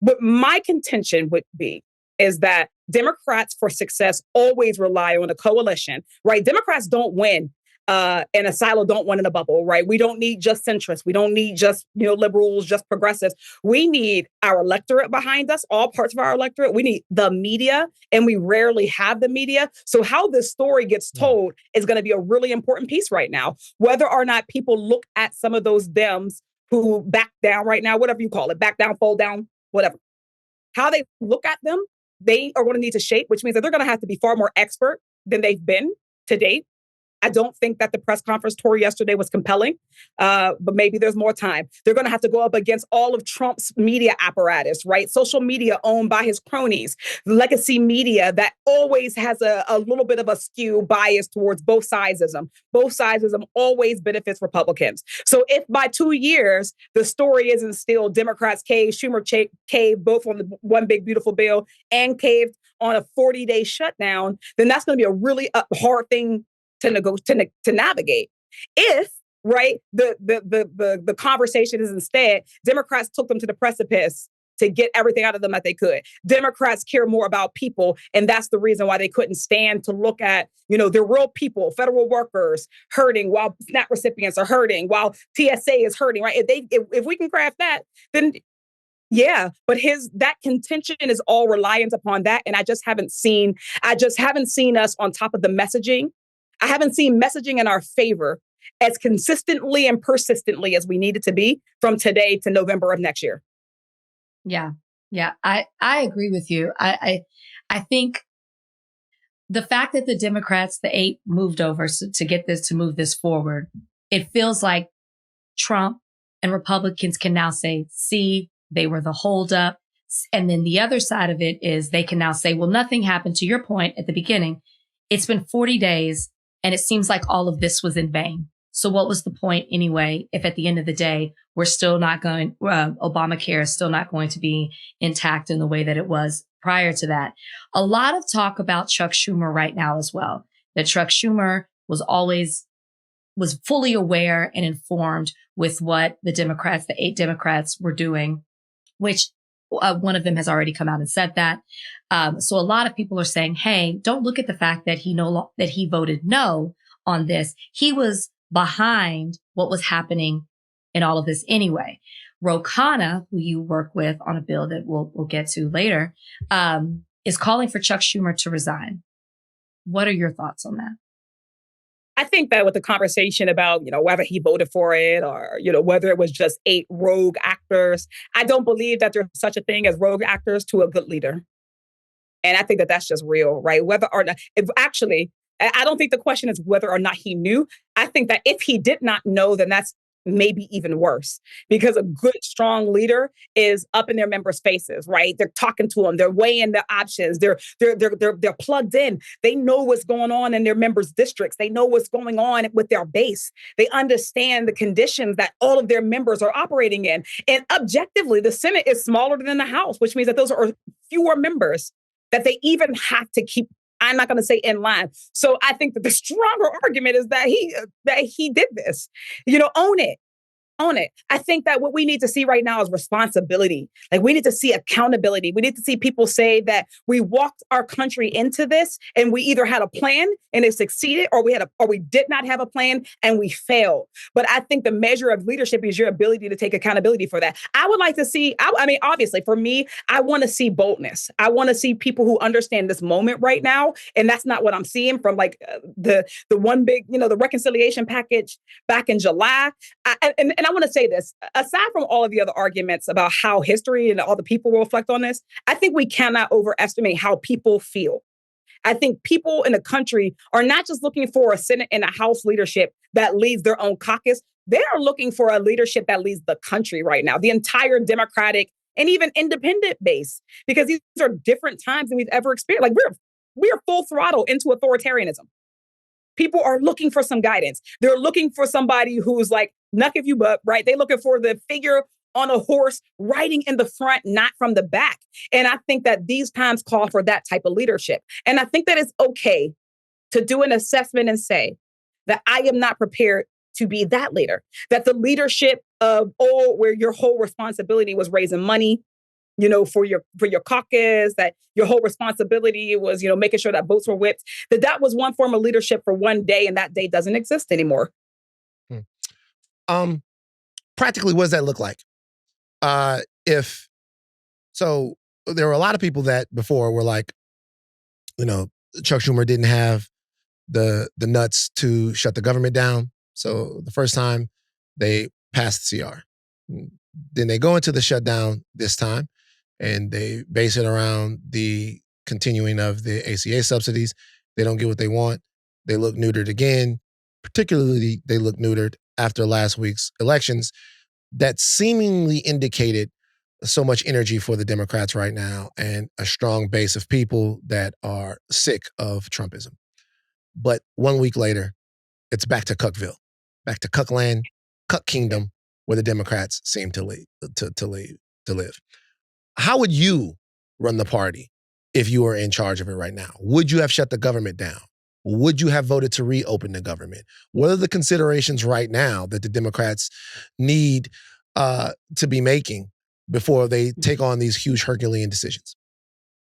Speaker 4: But my contention would be is that Democrats for success always rely on a coalition, right? Democrats don't win in a silo, don't win in a bubble, right? We don't need just centrists. We don't need just, liberals, just progressives. We need our electorate behind us, all parts of our electorate. We need the media, and we rarely have the media. So how this story gets told is going to be a really important piece right now. Whether or not people look at some of those Dems who back down right now, whatever you call it, back down, fold down, whatever. How they look at them, they are going to need to shape, which means that they're going to have to be far more expert than they've been to date. I don't think that the press conference tour yesterday was compelling, but maybe there's more time. They're going to have to go up against all of Trump's media apparatus, right? Social media owned by his cronies, legacy media that always has a little bit of a skew bias towards both sidesism. Both sidesism always benefits Republicans. So if by 2 years, the story isn't still Democrats caved, Schumer caved both on the one big beautiful bill and caved on a 40-day shutdown, then that's going to be a really hard thing to navigate. If, right, the conversation is instead, Democrats took them to the precipice to get everything out of them that they could. Democrats care more about people, and that's the reason why they couldn't stand to look at, the real people, federal workers hurting while SNAP recipients are hurting, while TSA is hurting, right? If we can craft that, then yeah, but that contention is all reliant upon that, and I just haven't seen us on top of the messaging. I haven't seen messaging in our favor as consistently and persistently as we need it to be from today to November of next year.
Speaker 2: Yeah. I agree with you. I think the fact that the Democrats, the 8, moved over to move this forward, it feels like Trump and Republicans can now say, see, they were the holdup. And then the other side of it is they can now say, well, nothing happened. To your point at the beginning, it's been 40 days. And it seems like all of this was in vain. So what was the point anyway, if at the end of the day, we're still not going, Obamacare is still not going to be intact in the way that it was prior to that? A lot of talk about Chuck Schumer right now as well, that Chuck Schumer was fully aware and informed with what the 8 Democrats were doing, which one of them has already come out and said that. So a lot of people are saying, hey, don't look at the fact that he voted no on this. He was behind what was happening in all of this anyway. Ro Khanna, who you work with on a bill that we'll get to later, is calling for Chuck Schumer to resign. What are your thoughts on that?
Speaker 4: I think that with the conversation about, whether he voted for it or, whether it was just 8 rogue actors, I don't believe that there's such a thing as rogue actors to a good leader. And I think that that's just real, right? Whether or not, I don't think the question is whether or not he knew. I think that if he did not know, then that's maybe even worse, because a good, strong leader is up in their members' faces, right? They're talking to them. They're weighing their options. They're plugged in. They know what's going on in their members' districts. They know what's going on with their base. They understand the conditions that all of their members are operating in. And objectively, the Senate is smaller than the House, which means that those are fewer members that they even have to keep. I'm not going to say in line. So I think that the stronger argument is that he did this. Own it. Own it. I think that what we need to see right now is responsibility. Like, we need to see accountability. We need to see people say that we walked our country into this and we either had a plan and it succeeded, or we did not have a plan and we failed. But I think the measure of leadership is your ability to take accountability for that. I would like to see, obviously for me, I want to see boldness. I want to see people who understand this moment right now. And that's not what I'm seeing from the one big, the reconciliation package back in July. And and I want to say this, aside from all of the other arguments about how history and all the people will reflect on this, I think we cannot overestimate how people feel. I think people in the country are not just looking for a Senate and a House leadership that leads their own caucus. They are looking for a leadership that leads the country right now, the entire Democratic and even independent base, because these are different times than we've ever experienced. Like we're full throttle into authoritarianism. People are looking for some guidance. They're looking for somebody who's like, knuck if you buck, right? They're looking for the figure on a horse riding in the front, not from the back. And I think that these times call for that type of leadership. And I think that it's okay to do an assessment and say that I am not prepared to be that leader, that the leadership of, where your whole responsibility was raising money, for your caucus, that your whole responsibility was, making sure that votes were whipped, that was one form of leadership for one day, and that day doesn't exist anymore.
Speaker 1: Practically, what does that look like? So there were a lot of people that before were like, Chuck Schumer didn't have the nuts to shut the government down. So the first time they passed the CR. Then they go into the shutdown this time, and they base it around the continuing of the ACA subsidies. They don't get what they want. They look neutered again. Particularly, they look neutered after last week's elections that seemingly indicated so much energy for the Democrats right now and a strong base of people that are sick of Trumpism. But 1 week later, it's back to Cuckville, back to Cuckland, Cuck Kingdom, where the Democrats seem to live. How would you run the party if you were in charge of it right now? Would you have shut the government down? Would you have voted to reopen the government? What are the considerations right now that the Democrats need to be making before they take on these huge Herculean decisions?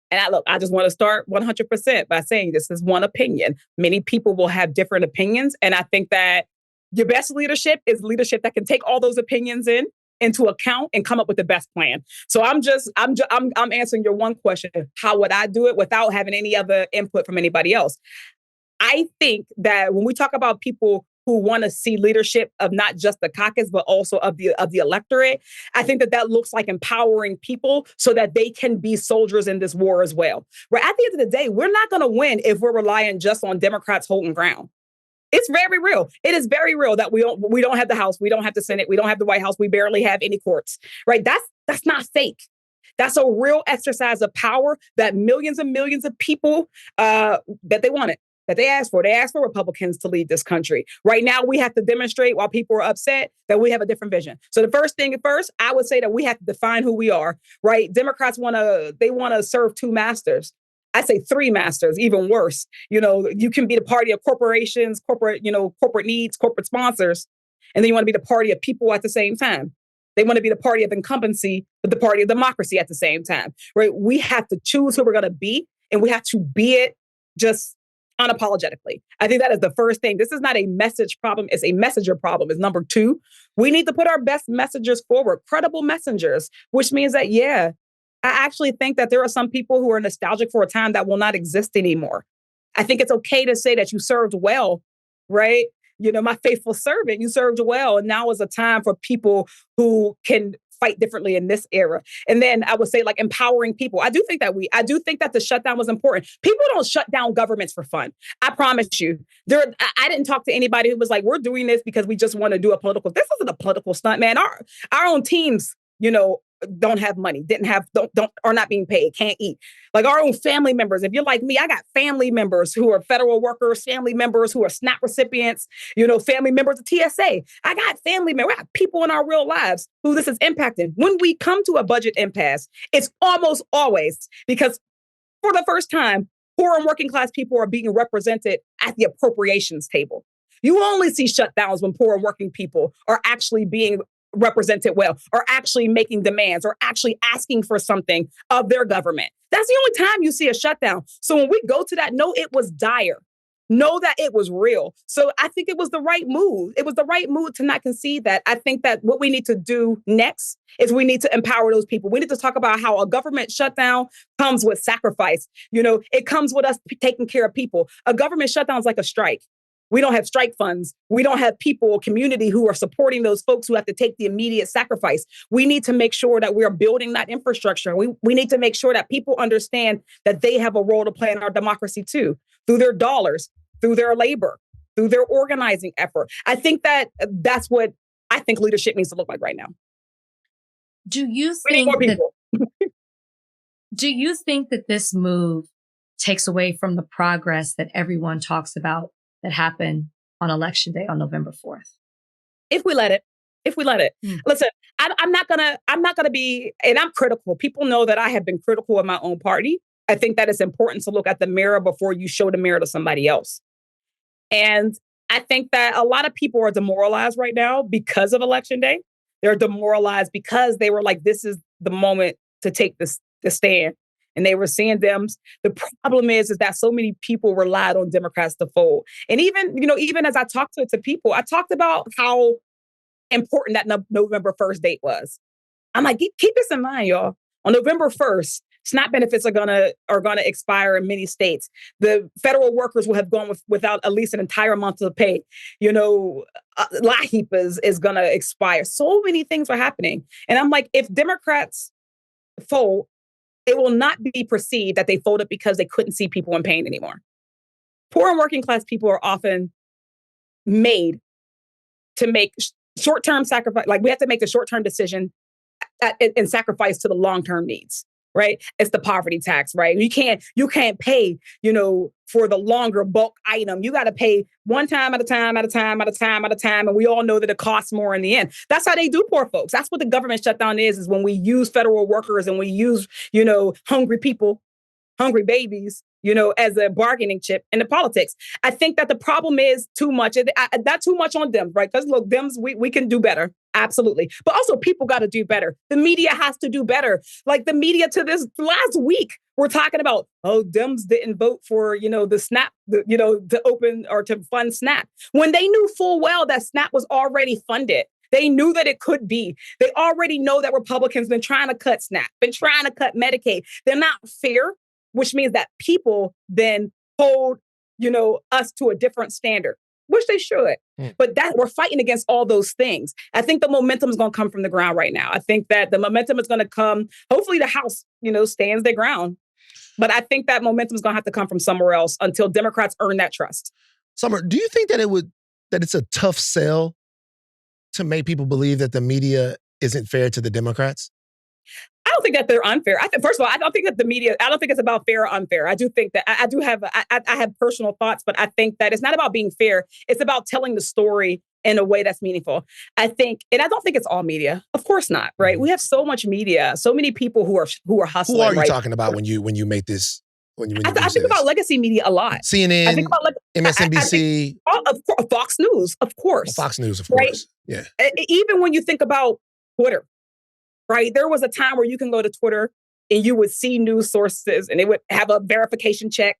Speaker 4: And I just want to start 100% by saying this is one opinion. Many people will have different opinions. And I think that your best leadership is leadership that can take all those opinions into account and come up with the best plan. So I'm answering your one question. How would I do it without having any other input from anybody else? I think that when we talk about people who want to see leadership of not just the caucus, but also of the electorate, I think that looks like empowering people so that they can be soldiers in this war as well. Right? At the end of the day, we're not going to win if we're relying just on Democrats holding ground. It's very real. It is very real that we don't have the House, we don't have the Senate, we don't have the White House, we barely have any courts. Right? That's not fake. That's a real exercise of power that millions and millions of people that they wanted, that they asked for. They asked for Republicans to lead this country. Right now, we have to demonstrate while people are upset that we have a different vision. So the first thing first, I would say that we have to define who we are, right? Democrats want to serve two masters. I say three masters, even worse. You can be the party of corporations, corporate needs, corporate sponsors, and then you want to be the party of people at the same time. They want to be the party of incumbency, but the party of democracy at the same time, right? We have to choose who we're going to be, and we have to be it just unapologetically. I think that is the first thing. This is not a message problem. It's a messenger problem. It's number two. We need to put our best messengers forward, credible messengers, which means that, I actually think that there are some people who are nostalgic for a time that will not exist anymore. I think it's okay to say that you served well, right? My faithful servant, you served well. And now is a time for people who can fight differently in this era. And then I would say like empowering people. I do think that the shutdown was important. People don't shut down governments for fun. I promise you. I didn't talk to anybody who was like, we're doing this because we just want to do this isn't a political stunt, man. Our own teams, don't have money, are not being paid, can't eat. Like our own family members. If you're like me, I got family members who are federal workers, family members who are SNAP recipients, family members of TSA. I got family members, I got people in our real lives who this is impacting. When we come to a budget impasse, it's almost always because for the first time, poor and working class people are being represented at the appropriations table. You only see shutdowns when poor and working people are actually being represented well, or actually making demands, or actually asking for something of their government. That's the only time you see a shutdown. So when we go to that, know it was dire. Know that it was real. So I think it was the right move. It was the right move to not concede that. I think that what we need to do next is we need to empower those people. We need to talk about how a government shutdown comes with sacrifice. It comes with us taking care of people. A government shutdown is like a strike. We don't have strike funds. We don't have people, community who are supporting those folks who have to take the immediate sacrifice. We need to make sure that we're building that infrastructure. We need to make sure that people understand that they have a role to play in our democracy too, through their dollars, through their labor, through their organizing effort. I think that's what I think leadership needs to look like right now.
Speaker 2: Do you
Speaker 4: We need more
Speaker 2: think
Speaker 4: people.
Speaker 2: do you think that this move takes away from the progress that everyone talks about that happened on Election Day on November 4th?
Speaker 4: If we let it.
Speaker 2: Mm.
Speaker 4: Listen, I'm not gonna be, and I'm critical. People know that I have been critical of my own party. I think that it's important to look at the mirror before you show the mirror to somebody else. And I think that a lot of people are demoralized right now because of Election Day. They're demoralized because they were like, this is the moment to take the stand. And they were seeing them. The problem is that so many people relied on Democrats to fold. And even as I talked to people, I talked about how important that November 1st date was. I'm like, keep this in mind, y'all. On November 1st, SNAP benefits are gonna expire in many states. The federal workers will have gone without at least an entire month of pay. LAHEAP is gonna expire. So many things are happening. And I'm like, if Democrats fold, it will not be perceived that they folded because they couldn't see people in pain anymore. Poor and working class people are often made to make short-term sacrifice. Like we have to make the short-term decision and sacrifice to the long-term needs, right? It's the poverty tax, right? You can't pay, for the longer bulk item. You got to pay one time at a time, and we all know that it costs more in the end. That's how they do poor folks. That's what the government shutdown is when we use federal workers and we use, hungry people, hungry babies, as a bargaining chip in the politics. I think that the problem is too much. Not too much on Dems, right? Because look, Dems, we can do better. Absolutely. But also people got to do better. The media has to do better. Like the media to this last week, we're talking about, Dems didn't vote for, the SNAP, to open or to fund SNAP. When they knew full well that SNAP was already funded. They knew that it could be. They already know that Republicans been trying to cut SNAP, been trying to cut Medicaid. They're not fair, which means that people then hold, us to a different standard, which they should. But that we're fighting against all those things. I think the momentum is going to come from the ground right now. I think that the momentum is going to come. Hopefully the House, stands their ground. But I think that momentum is going to have to come from somewhere else until Democrats earn that trust.
Speaker 1: Summer, do you think that it's a tough sell to make people believe that the media isn't fair to the Democrats?
Speaker 4: I don't think that they're unfair. First of all, I don't think that the media, I don't think it's about fair or unfair. I do think that I have personal thoughts, but I think that it's not about being fair. It's about telling the story in a way that's meaningful. I think, and I don't think it's all media. Of course not, right? We have so much media, so many people who are hustling.
Speaker 1: Who are you talking about when you make this?
Speaker 4: I think about legacy media a lot.
Speaker 1: CNN, I think about MSNBC,
Speaker 4: Fox News, of course.
Speaker 1: Fox News, of course.
Speaker 4: Right? Yeah. Even when you think about Twitter, right? There was a time where you can go to Twitter and you would see news sources and they would have a verification check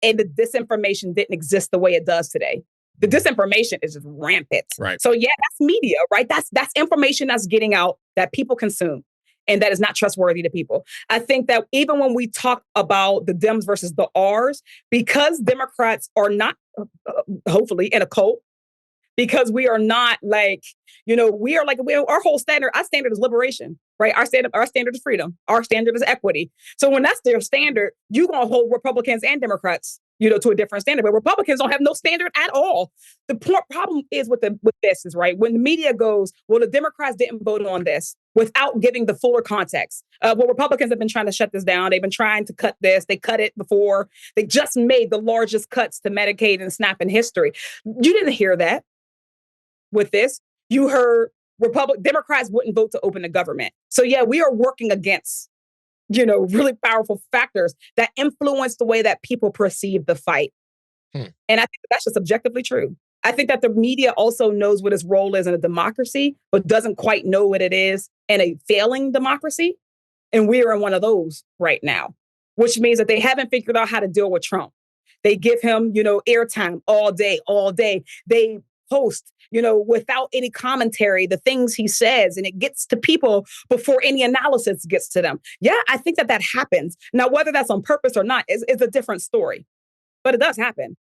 Speaker 4: and the disinformation didn't exist the way it does today. The disinformation is just rampant.
Speaker 1: Right.
Speaker 4: So yeah, that's media, right? That's information that's getting out that people consume and that is not trustworthy to people. I think that even when we talk about the Dems versus the Rs, because Democrats are not, hopefully, in a cult, because we are not like, we are like, our whole standard, our standard is liberation, right? Our standard is freedom. Our standard is equity. So when that's their standard, you're going to hold Republicans and Democrats, to a different standard. But Republicans don't have no standard at all. The problem is with this is, right, when the media goes, well, the Democrats didn't vote on this without giving the fuller context. Republicans have been trying to shut this down. They've been trying to cut this. They cut it before. They just made the largest cuts to Medicaid and SNAP in history. You didn't hear that with this. You heard Democrats wouldn't vote to open the government. So yeah, we are working against really powerful factors that influence the way that people perceive the fight. And I think that's just objectively true. I think that the media also knows what its role is in a democracy, but doesn't quite know what it is in a failing democracy. And we are in one of those right now, which means that they haven't figured out how to deal with Trump. They give him, airtime all day. They post, without any commentary, the things he says, and it gets to people before any analysis gets to them. Yeah, I think that happens. Now, whether that's on purpose or not is a different story, but it does happen.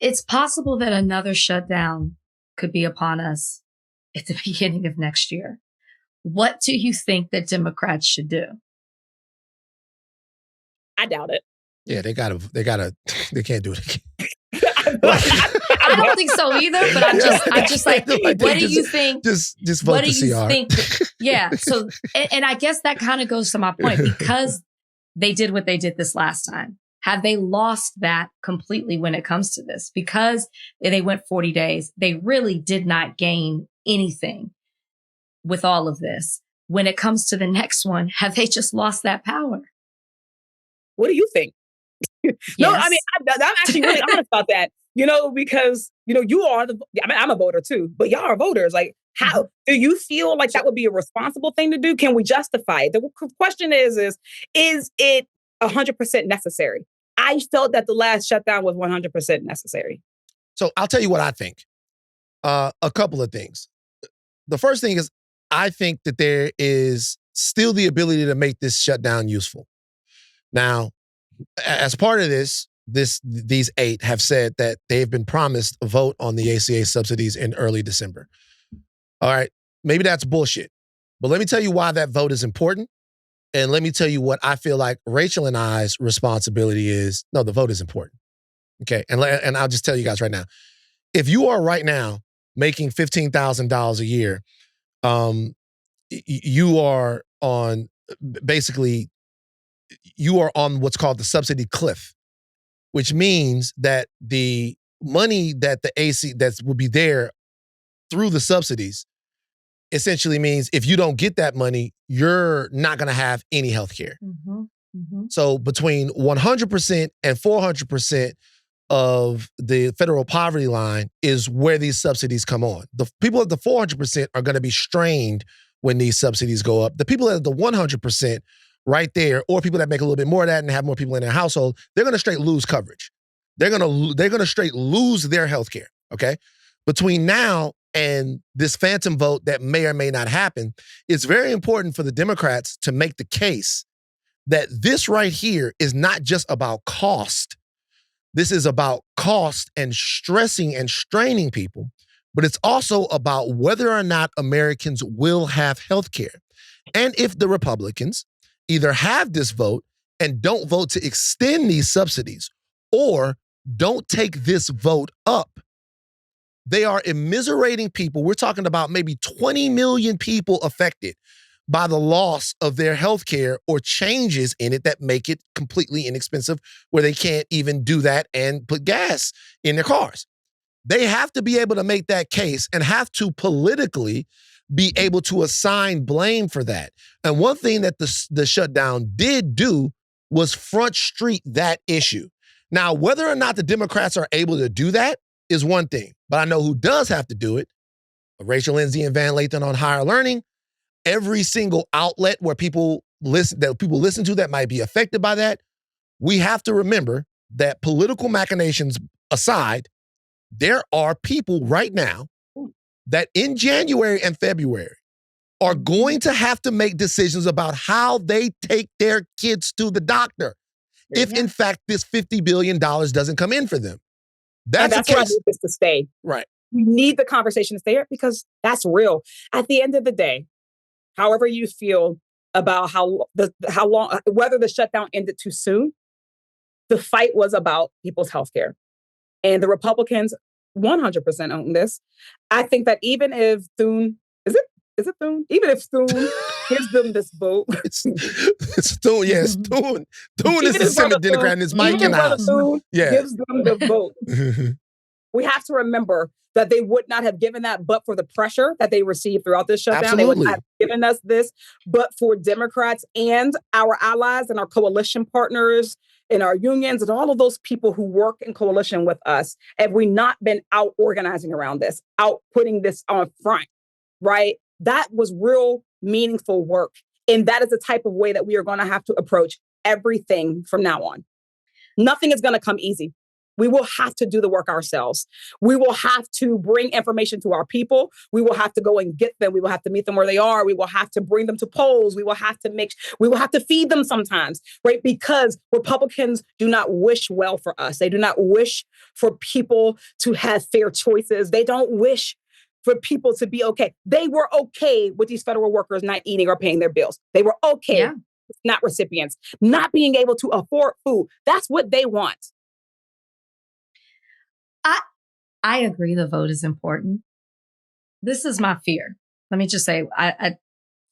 Speaker 2: It's possible that another shutdown could be upon us at the beginning of next year. What do you think that Democrats should do?
Speaker 4: I doubt it.
Speaker 1: Yeah, they can't do it again.
Speaker 2: I don't think so either, but I'm just like, what do you think?
Speaker 1: Just vote the CR.
Speaker 2: Yeah. So, and I guess that kind of goes to my point, because they did what they did this last time. Have they lost that completely when it comes to this? Because they went 40 days, they really did not gain anything with all of this. When it comes to the next one, have they just lost that power?
Speaker 4: What do you think? No, I mean, I'm actually really honest about that. Because, you are I'm a voter too, but y'all are voters. Like, how do you feel like that would be a responsible thing to do? Can we justify it? The question is it 100% necessary? I felt that the last shutdown was 100% necessary.
Speaker 1: So I'll tell you what I think. A couple of things. The first thing is, I think that there is still the ability to make this shutdown useful. Now, as part of this, these 8 have said that they've been promised a vote on the ACA subsidies in early December. All right, maybe that's bullshit. But let me tell you why that vote is important. And let me tell you what I feel like Rachel and I's responsibility is. No, the vote is important. Okay, and I'll just tell you guys right now. If you are right now making $15,000 a year, you are on what's called the subsidy cliff, which means that the money that the AC that will be there through the subsidies essentially means if you don't get that money, you're not going to have any health care. So between 100% and 400% of the federal poverty line is where these subsidies come on. The people at the 400% are going to be strained when these subsidies go up. The people at the 100% right there, or people that make a little bit more of that and have more people in their household, they're going to straight lose coverage. They're going to straight lose their health care, okay? Between now and this phantom vote that may or may not happen, it's very important for the Democrats to make the case that this right here is not just about cost. This is about cost and stressing and straining people, but it's also about whether or not Americans will have health care. And if the Republicans either have this vote and don't vote to extend these subsidies or don't take this vote up, they are immiserating people. We're talking about maybe 20 million people affected by the loss of their health care or changes in it that make it completely inexpensive where they can't even do that and put gas in their cars. They have to be able to make that case and have to politically be able to assign blame for that. And one thing that the shutdown did do was front street that issue. Now, whether or not the Democrats are able to do that is one thing, but I know who does have to do it. Rachel, Lindsay, and Van Lathan on Higher Learning. Every single outlet where people listen to that might be affected by that. We have to remember that political machinations aside, there are people right now that in January and February are going to have to make decisions about how they take their kids to the doctor if, in fact, this $50 billion doesn't come in for them. That's
Speaker 4: why I need this to stay.
Speaker 1: Right.
Speaker 4: We need the conversation to stay here because that's real. At the end of the day, however you feel about how long, whether the shutdown ended too soon, the fight was about people's healthcare. And the Republicans 100% own this. I think that even if Thune, is it Thune? Even if Thune gives them this vote.
Speaker 1: It's Thune, yes, Thune. Thune is the Senate Democrat and it's Mike in the House.
Speaker 4: Thune gives them the vote. We have to remember that they would not have given that but for the pressure that they received throughout this shutdown.
Speaker 1: Absolutely.
Speaker 4: They would not have given us this but for Democrats and our allies and our coalition partners and our unions and all of those people who work in coalition with us. Have we not been out organizing around this, out putting this on front, right? That was real meaningful work. And that is the type of way that we are going to have to approach everything from now on. Nothing is going to come easy. We will have to do the work ourselves. We will have to bring information to our people. We will have to go and get them. We will have to meet them where they are. We will have to bring them to polls. We will have to feed them sometimes, right? Because Republicans do not wish well for us. They do not wish for people to have fair choices. They don't wish for people to be okay. They were okay with these federal workers not eating or paying their bills. They were okay with not recipients, not being able to afford food. That's what they want.
Speaker 2: I agree the vote is important. This is my fear. Let me just say, I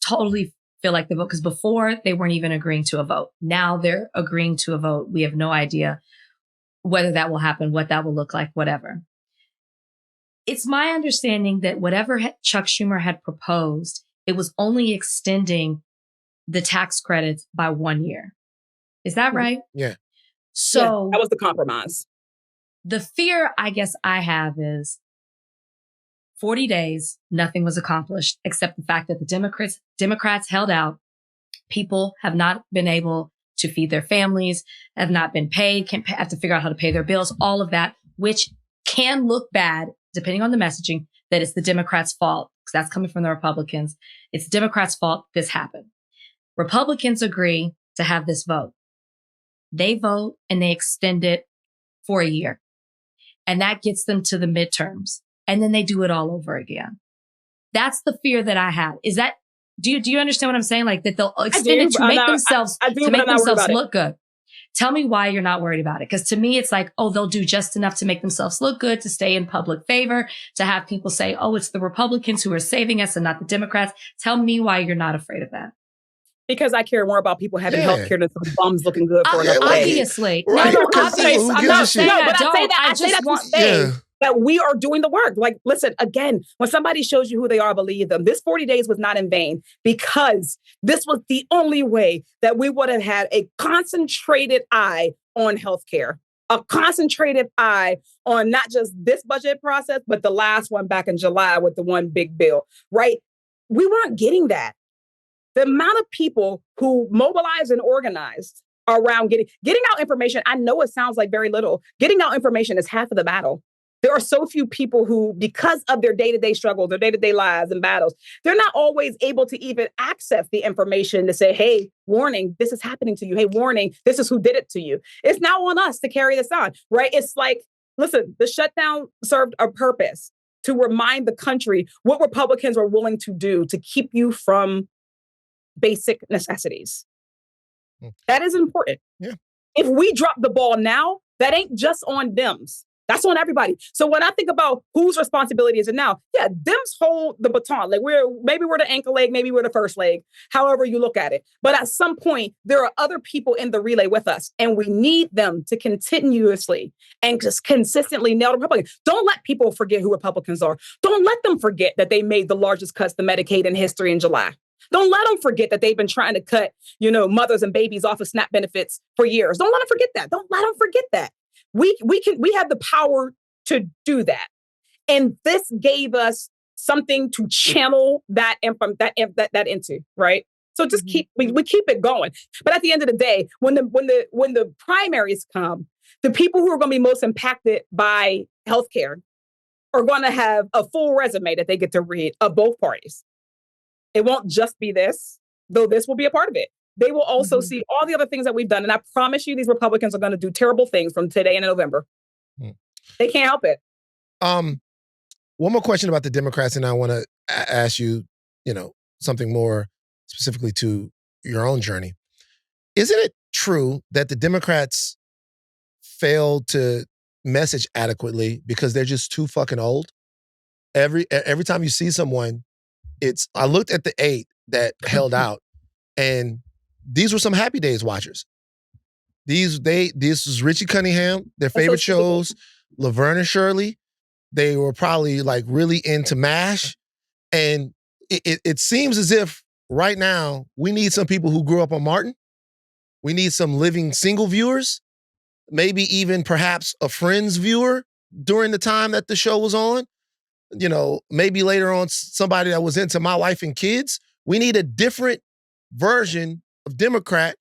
Speaker 2: totally feel like the vote, because before they weren't even agreeing to a vote. Now they're agreeing to a vote. We have no idea whether that will happen, what that will look like, whatever. It's my understanding that whatever Chuck Schumer had proposed, it was only extending the tax credits by 1 year. Is that right?
Speaker 1: Yeah.
Speaker 2: So
Speaker 4: that was the compromise.
Speaker 2: The fear, I guess, I have is 40 days, nothing was accomplished except the fact that the Democrats held out. People have not been able to feed their families, have not been paid, have to figure out how to pay their bills, all of that, which can look bad depending on the messaging, that it's the Democrats' fault, because that's coming from the Republicans. It's the Democrats' fault this happened. Republicans agree to have this vote. They vote and they extend it for a year. And that gets them to the midterms. And then they do it all over again. That's the fear that I have. Is that, do you understand what I'm saying? Like that they'll extend it to make themselves, look good. Tell me why you're not worried about it. Because to me, it's like, oh, they'll do just enough to make themselves look good, to stay in public favor, to have people say, oh, it's the Republicans who are saving us and not the Democrats. Tell me why you're not afraid of that.
Speaker 4: Because I care more about people having health care than some bums looking good for another day.
Speaker 2: Obviously.
Speaker 1: Right.
Speaker 2: No, obviously.
Speaker 4: I'm not saying I say that to say that we are doing the work. Like, listen, again, when somebody shows you who they are, believe them. This 40 days was not in vain, because this was the only way that we would have had a concentrated eye on healthcare, a concentrated eye on not just this budget process, but the last one back in July with the one big bill, right? We weren't getting that. The amount of people who mobilized and organized around getting out information, I know it sounds like very little. Getting out information is half of the battle. There are so few people who, because of their day-to-day struggles, their day-to-day lives and battles, they're not always able to even access the information to say, hey, warning, this is happening to you. Hey, warning, this is who did it to you. It's now on us to carry this on, right? It's like, listen, the shutdown served a purpose to remind the country what Republicans are willing to do to keep you from basic necessities. That is important.
Speaker 1: Yeah.
Speaker 4: If we drop the ball now, that ain't just on Dems. That's on everybody. So when I think about whose responsibility is it now, Dems hold the baton. Like maybe we're the ankle leg, maybe we're the first leg, however you look at it. But at some point, there are other people in the relay with us, and we need them to continuously and just consistently nail the Republicans. Don't let people forget who Republicans are. Don't let them forget that they made the largest cuts to Medicaid in history in July. Don't let them forget that they've been trying to cut, mothers and babies off of SNAP benefits for years. Don't let them forget that. Don't let them forget that. We have the power to do that. And this gave us something to channel that into, right? So just we keep it going. But at the end of the day, when the primaries come, the people who are going to be most impacted by healthcare are going to have a full resume that they get to read of both parties. It won't just be this, though this will be a part of it. They will also see all the other things that we've done. And I promise you, these Republicans are going to do terrible things from today and in November. They can't help it.
Speaker 1: One more question about the Democrats, and I want to ask you, something more specifically to your own journey. Isn't it true that the Democrats failed to message adequately because they're just too fucking old? Every time you see someone, I looked at the 8 that held out, and these were some Happy Days watchers. This was Richie Cunningham, their favorite shows, Laverne and Shirley. They were probably like really into MASH. And it seems as if right now we need some people who grew up on Martin. We need some living single viewers, maybe even perhaps a Friends viewer during the time that the show was on. Maybe later on somebody that was into My Wife and Kids. We need a different version of Democrat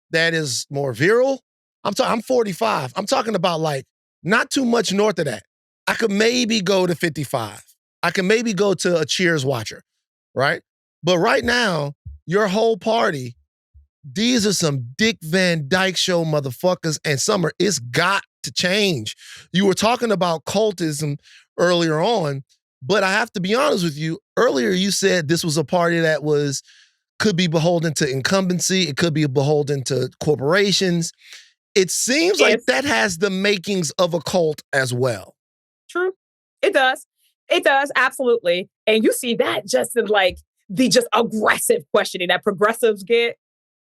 Speaker 1: that is more virile. I'm 45. I'm talking about like not too much north of that. I could maybe go to 55. I can maybe go to a Cheers watcher, right? But right now, your whole party, these are some Dick Van Dyke Show motherfuckers, and Summer, it's got to change. You were talking about cultism earlier on, but I have to be honest with you. Earlier, you said this was a party that could be beholden to incumbency. It could be beholden to corporations. It seems like that has the makings of a cult as well.
Speaker 4: True. It does. It does. Absolutely. And you see that just in like the just aggressive questioning that progressives get,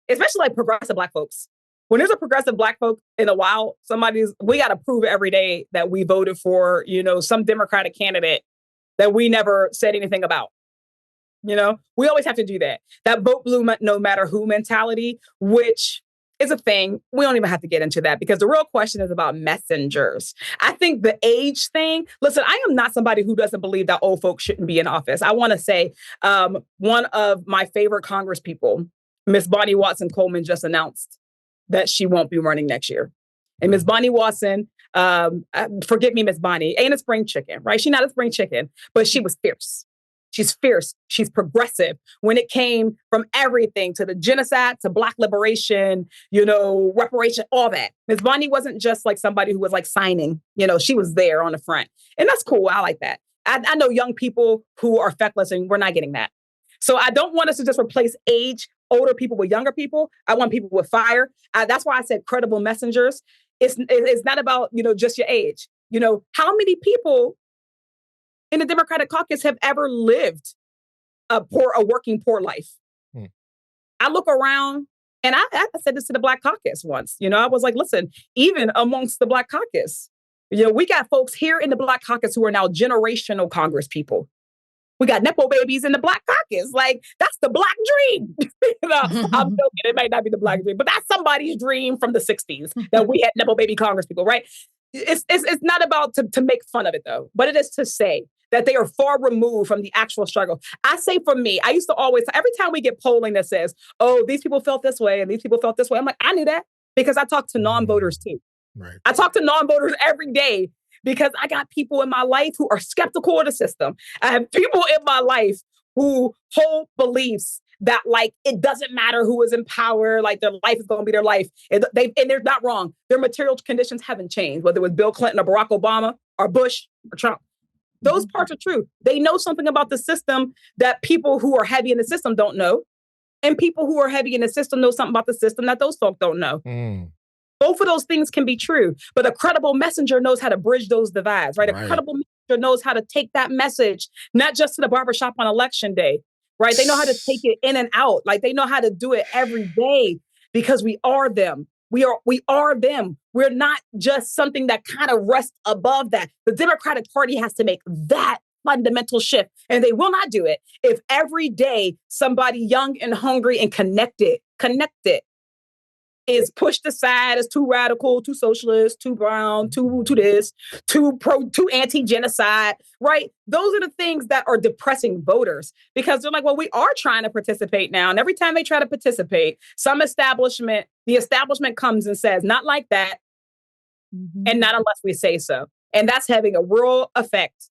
Speaker 4: especially like progressive Black folks. When there's a progressive Black folk in a while, we got to prove every day that we voted for, some Democratic candidate that we never said anything about. We always have to do that. That vote blue no matter who mentality, which is a thing. We don't even have to get into that because the real question is about messengers. I think the age thing, listen, I am not somebody who doesn't believe that old folks shouldn't be in office. I want to say one of my favorite Congress people, Miss Bonnie Watson Coleman, just announced that she won't be running next year. And Miss Bonnie Watson, forgive me, Miss Bonnie, ain't a spring chicken, right? She's not a spring chicken, but she was fierce. She's fierce. She's progressive when it came from everything to the genocide, to Black liberation, reparation, all that. Ms. Bonnie wasn't just like somebody who was like signing, she was there on the front. And that's cool. I like that. I know young people who are feckless and we're not getting that. So I don't want us to just replace older people with younger people. I want people with fire. That's why I said credible messengers. It's not about, just your age. How many people in the Democratic caucus have ever lived a working poor life? I look around and I said this to the Black caucus once, I was like, listen, even amongst the Black caucus, we got folks here in the Black caucus who are now generational Congress people. We got Nepo babies in the Black caucus. Like, that's the Black dream. I'm joking. It might not be the Black dream, but that's somebody's dream from the 60s that we had Nepo baby Congress people, right? It's not about to make fun of it, though, but it is to say that they are far removed from the actual struggle. I say for me, I used to always, every time we get polling that says, oh, these people felt this way and these people felt this way, I'm like, I knew that because I talk to non-voters too.
Speaker 1: Right.
Speaker 4: I talk to non-voters every day because I got people in my life who are skeptical of the system. I have people in my life who hold beliefs that like, it doesn't matter who is in power, like their life is going to be their life. And they're not wrong. Their material conditions haven't changed, whether it was Bill Clinton or Barack Obama or Bush or Trump. Those parts are true. They know something about the system that people who are heavy in the system don't know. And people who are heavy in the system know something about the system that those folk don't know. Both of those things can be true. But a credible messenger knows how to bridge those divides, right? A credible messenger knows how to take that message, not just to the barbershop on election day, right? They know how to take it in and out. Like they know how to do it every day because we are them. We are them. We're not just something that kind of rests above that. The Democratic Party has to make that fundamental shift, and they will not do it if every day somebody young and hungry and connected is pushed aside as too radical, too socialist, too brown, too this, too anti-genocide, right? Those are the things that are depressing voters because they're like, well, we are trying to participate now. And every time they try to participate, the establishment comes and says, not like that, and not unless we say so. And that's having a real effect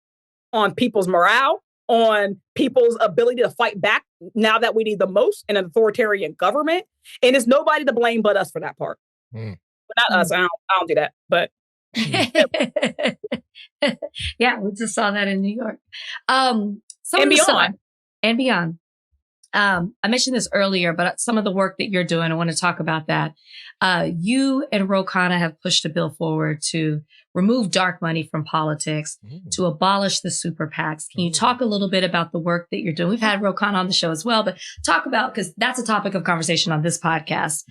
Speaker 4: on people's morale, on people's ability to fight back now that we need the most in an authoritarian government. And it's nobody to blame but us for that part. But not us. I don't do that. But
Speaker 2: yeah, we just saw that in New York.
Speaker 4: And beyond.
Speaker 2: I mentioned this earlier, but some of the work that you're doing, I want to talk about that. You and Ro Khanna have pushed a bill forward to remove dark money from politics, to abolish the super PACs. Can you talk a little bit about the work that you're doing? We've had Ro Khanna on the show as well, but talk about, because that's a topic of conversation on this podcast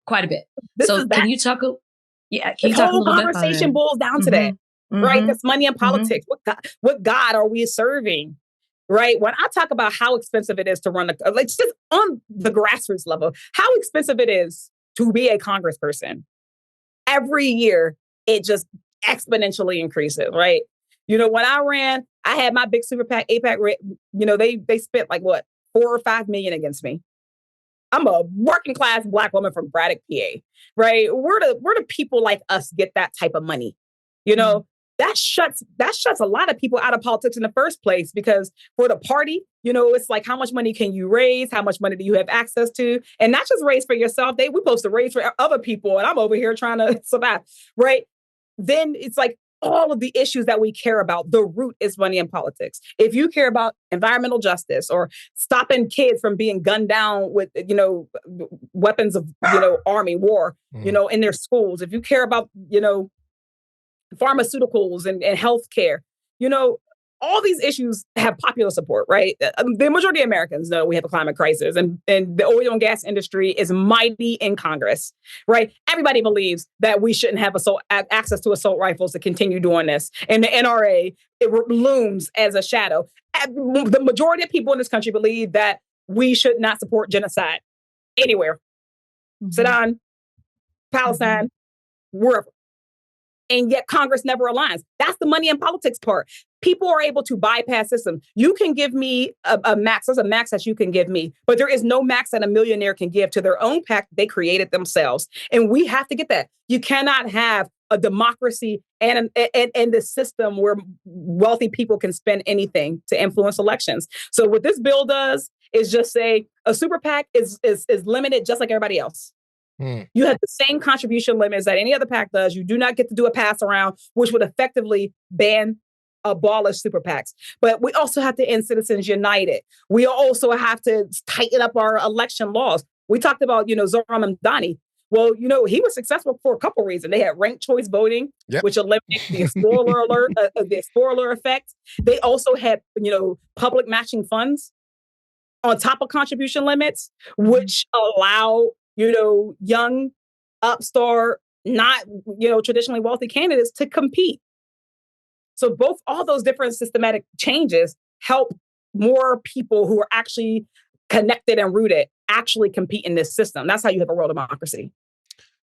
Speaker 2: quite a bit. Can you talk? Yeah, can you talk a little bit about it? The whole conversation
Speaker 4: boils down to that, right? That's money in politics. What God are we serving? Right. When I talk about how expensive it is to run just on the grassroots level, how expensive it is to be a congressperson. Every year, it just exponentially increases. Right. When I ran, I had my big super PAC, APAC, they spent like what, $4 or $5 million against me. I'm a working class Black woman from Braddock, PA. Right. Where do people like us get that type of money? You know, that shuts a lot of people out of politics in the first place, because for the party, you know, it's like, how much money can you raise? How much money do you have access to? And not just raise for yourself. We supposed to raise for other people, and I'm over here trying to survive, right? Then it's like all of the issues that we care about, the root is money in politics. If you care about environmental justice or stopping kids from being gunned down with, you know, weapons of, you know, army war, you know, in their schools, if you care about, you know, pharmaceuticals and healthcare, you know, all these issues have popular support, right? The majority of Americans know we have a climate crisis, and the oil and gas industry is mighty in Congress, right? Everybody believes that we shouldn't have access to assault rifles to continue doing this. And the NRA, it looms as a shadow. The majority of people in this country believe that we should not support genocide anywhere. Sudan, Palestine, wherever. And yet Congress never aligns. That's the money in politics part. People are able to bypass systems. You can give me a max. There's a max that you can give me, but there is no max that a millionaire can give to their own PAC they created themselves. And we have to get that. You cannot have a democracy and the system where wealthy people can spend anything to influence elections. So what this bill does is just say a super PAC is limited just like everybody else. You have the same contribution limits that any other PAC does. You do not get to do a pass around, which would effectively abolish super PACs. But we also have to end Citizens United. We also have to tighten up our election laws. We talked about, you know, Zohran and Donnie. Well, you know, he was successful for a couple reasons. They had ranked choice voting, which eliminated the spoiler alert, the spoiler effect. They also had, you know, public matching funds on top of contribution limits, which allow, you know, young, upstart, not, you know, traditionally wealthy candidates to compete. So all those different systematic changes help more people who are actually connected and rooted actually compete in this system. That's how you have a real democracy.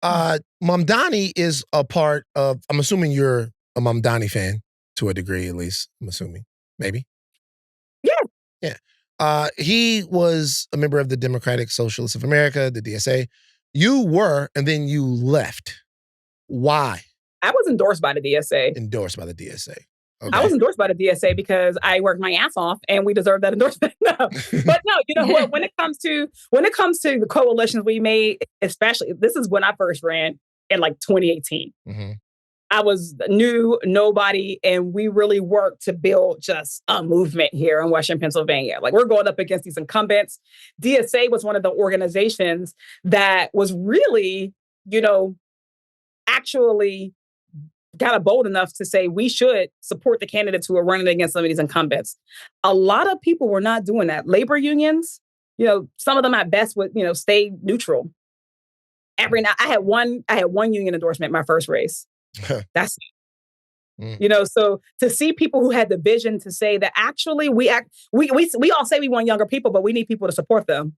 Speaker 1: Mamdani is a part of, I'm assuming you're a Mamdani fan to a degree, at least, I'm assuming. Maybe? Yeah. He was a member of the Democratic Socialists of America, the DSA. You were, and then you left. Why?
Speaker 4: I was endorsed by the DSA.
Speaker 1: Endorsed by the DSA. Okay.
Speaker 4: I was endorsed by the DSA because I worked my ass off, and we deserve that endorsement. No. But no, you know what? When it comes to the coalitions we made, especially, this is when I first ran in like 2018. I was new, nobody, and we really worked to build just a movement here in Western Pennsylvania. Like, we're going up against these incumbents. DSA was one of the organizations that was really, you know, actually got bold enough to say we should support the candidates who are running against some of these incumbents. A lot of people were not doing that. Labor unions, you know, some of them at best would, you know, stay neutral. Every now, I had one union endorsement in my first race. That's it. You know, so to see people who had the vision to say that actually we all say we want younger people, but we need people to support them.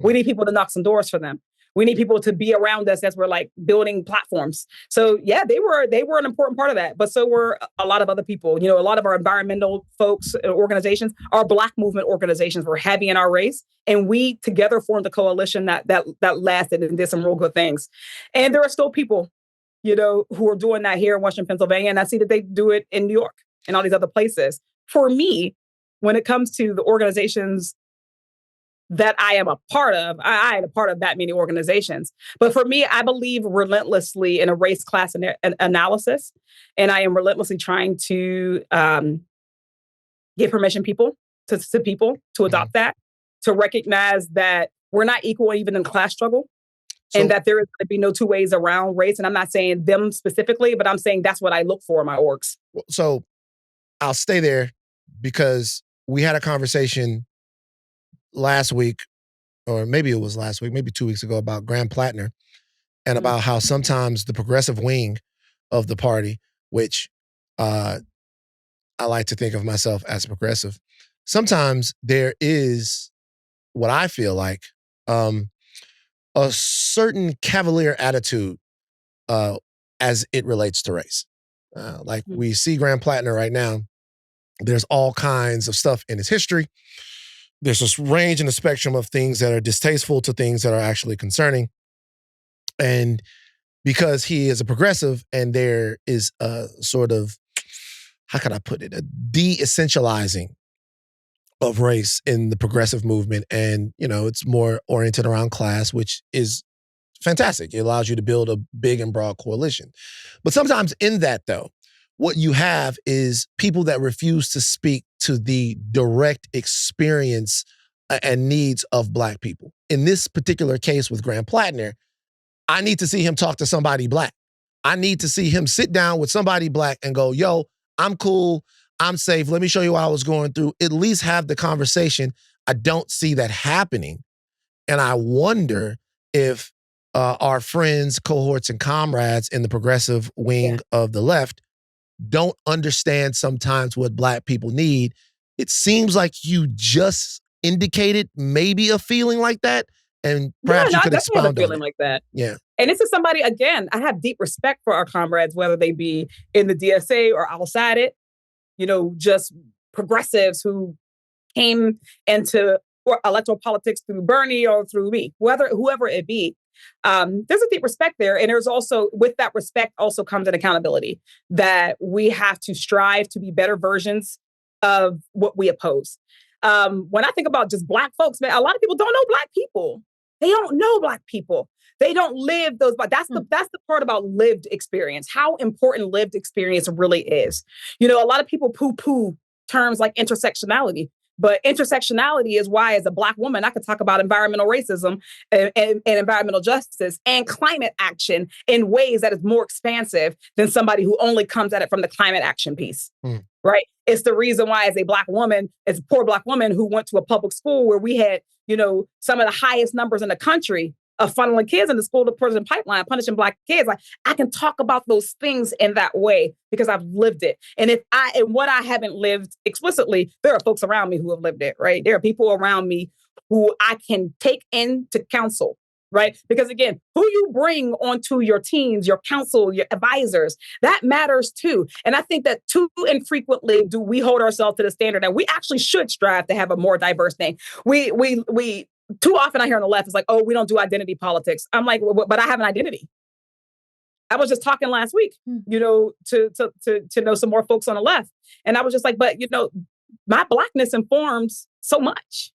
Speaker 4: We need people to knock some doors for them. We need people to be around us as we're like building platforms. So yeah, they were an important part of that, but so were a lot of other people. You know, a lot of our environmental folks, organizations, our Black movement organizations were heavy in our race, and we together formed a coalition that lasted and did some real good things. And there are still people, you know, who are doing that here in Western Pennsylvania, and I see that they do it in New York and all these other places. For me, when it comes to the organizations that I am a part of, I am a part of that many organizations. But for me, I believe relentlessly in a race class analysis, and I am relentlessly trying to give permission to people to adopt that, to recognize that we're not equal even in class struggle. And that there is going to be no two ways around race. And I'm not saying them specifically, but I'm saying that's what I look for in my orgs.
Speaker 1: So I'll stay there because we had a conversation last week, or maybe it was last week, maybe 2 weeks ago, about Graham Plattner and about how sometimes the progressive wing of the party, which I like to think of myself as progressive, sometimes there is what I feel like a certain cavalier attitude as it relates to race. Like we see Graham Plattner right now, there's all kinds of stuff in his history. There's this range in the spectrum of things that are distasteful to things that are actually concerning. And because he is a progressive and there is a sort of, how can I put it, a de-essentializing of race in the progressive movement. And, it's more oriented around class, which is fantastic. It allows you to build a big and broad coalition. But sometimes in that, though, what you have is people that refuse to speak to the direct experience and needs of Black people. In this particular case with Graham Plattner, I need to see him talk to somebody Black. I need to see him sit down with somebody Black and go, yo, I'm cool, I'm safe, let me show you what I was going through. At least have the conversation. I don't see that happening. And I wonder if our friends, cohorts, and comrades in the progressive wing of the left don't understand sometimes what Black people need. It seems like you just indicated maybe a feeling like that, and perhaps you could expound on it.
Speaker 4: Feeling like that.
Speaker 1: Yeah.
Speaker 4: And this is somebody, again, I have deep respect for our comrades, whether they be in the DSA or outside it, just progressives who came into electoral politics through Bernie or through me, whoever it be. There's a deep respect there. And there's also, with that respect also comes an accountability that we have to strive to be better versions of what we oppose. When I think about just Black folks, man, a lot of people don't know Black people. They don't know Black people. They don't live those, but that's the part about lived experience, how important lived experience really is. A lot of people poo-poo terms like intersectionality. But intersectionality is why, as a Black woman, I could talk about environmental racism and environmental justice and climate action in ways that is more expansive than somebody who only comes at it from the climate action piece, right? It's the reason why, as a Black woman, as a poor Black woman who went to a public school where we had, some of the highest numbers in the country of funneling kids in the school to prison pipeline, punishing Black kids. Like, I can talk about those things in that way because I've lived it. And what I haven't lived explicitly, there are folks around me who have lived it, right? There are people around me who I can take into counsel, right? Because again, who you bring onto your teams, your counsel, your advisors, that matters too. And I think that too infrequently do we hold ourselves to the standard that we actually should strive to have a more diverse thing. We too often I hear on the left, it's like, oh, we don't do identity politics. I'm like, well, but I have an identity. I was just talking last week, to know some more folks on the left. And I was just like, but, my Blackness informs so much.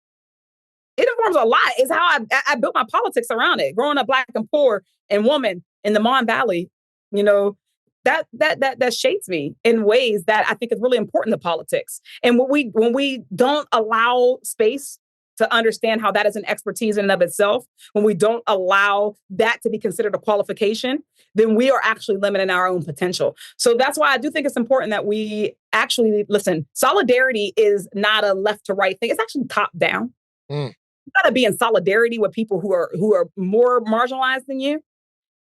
Speaker 4: It informs a lot. It's how I built my politics around it. Growing up Black and poor and woman in the Mon Valley, that shapes me in ways that I think is really important to politics. And when we don't allow space to understand how that is an expertise in and of itself, when we don't allow that to be considered a qualification, then we are actually limiting our own potential. So that's why I do think it's important that we actually listen. Solidarity is not a left to right thing. It's actually top down. You got to be in solidarity with people who are more marginalized than you.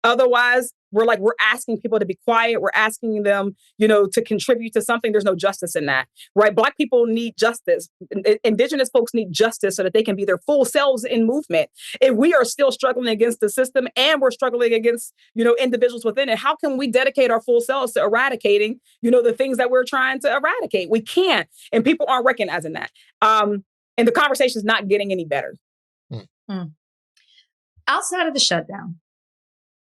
Speaker 4: Otherwise, we're asking people to be quiet. We're asking them, to contribute to something. There's no justice in that, right? Black people need justice. Indigenous folks need justice so that they can be their full selves in movement. If we are still struggling against the system and we're struggling against, individuals within it, how can we dedicate our full selves to eradicating, the things that we're trying to eradicate? We can't. And people aren't recognizing that. And the conversation is not getting any better.
Speaker 2: Outside of the shutdown,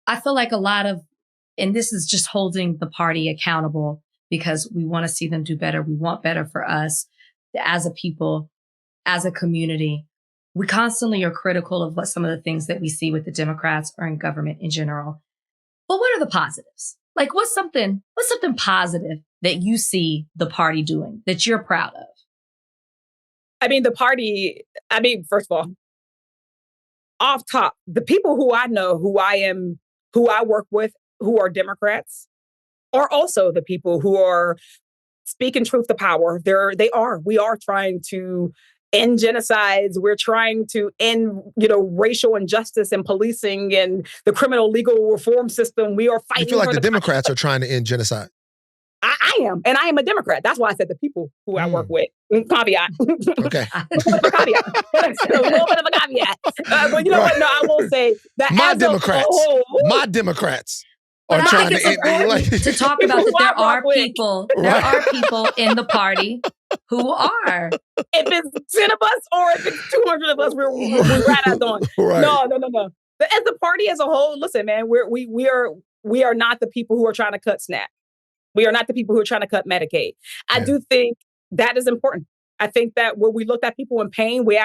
Speaker 2: I feel like and this is just holding the party accountable because we want to see them do better. We want better for us as a people, as a community. We constantly are critical of what some of the things that we see with the Democrats or in government in general. But what are the positives? Like, what's something positive that you see the party doing that you're proud of?
Speaker 4: First of all, off top, the people who I know, who I work with, who are Democrats, are also the people who are speaking truth to power. We are trying to end genocides. We're trying to end, racial injustice and policing and the criminal legal reform system. We are fighting.
Speaker 1: You feel like the Democrats are trying to end genocide?
Speaker 4: I am. And I am a Democrat. That's why I said the people who I work with. Caveat.
Speaker 1: Okay.
Speaker 4: A little bit of a caveat. But you know what? No, I will say that
Speaker 1: my Democrats are trying to end.
Speaker 2: To talk about that there are people in the party who are.
Speaker 4: If it's 10 of us or if it's 200 of us, we're right out on.
Speaker 1: Right.
Speaker 4: No. as the party as a whole, listen, man, we are not the people who are trying to cut SNAP. We are not the people who are trying to cut Medicaid. I do think that is important. I think that when we look at people in pain, we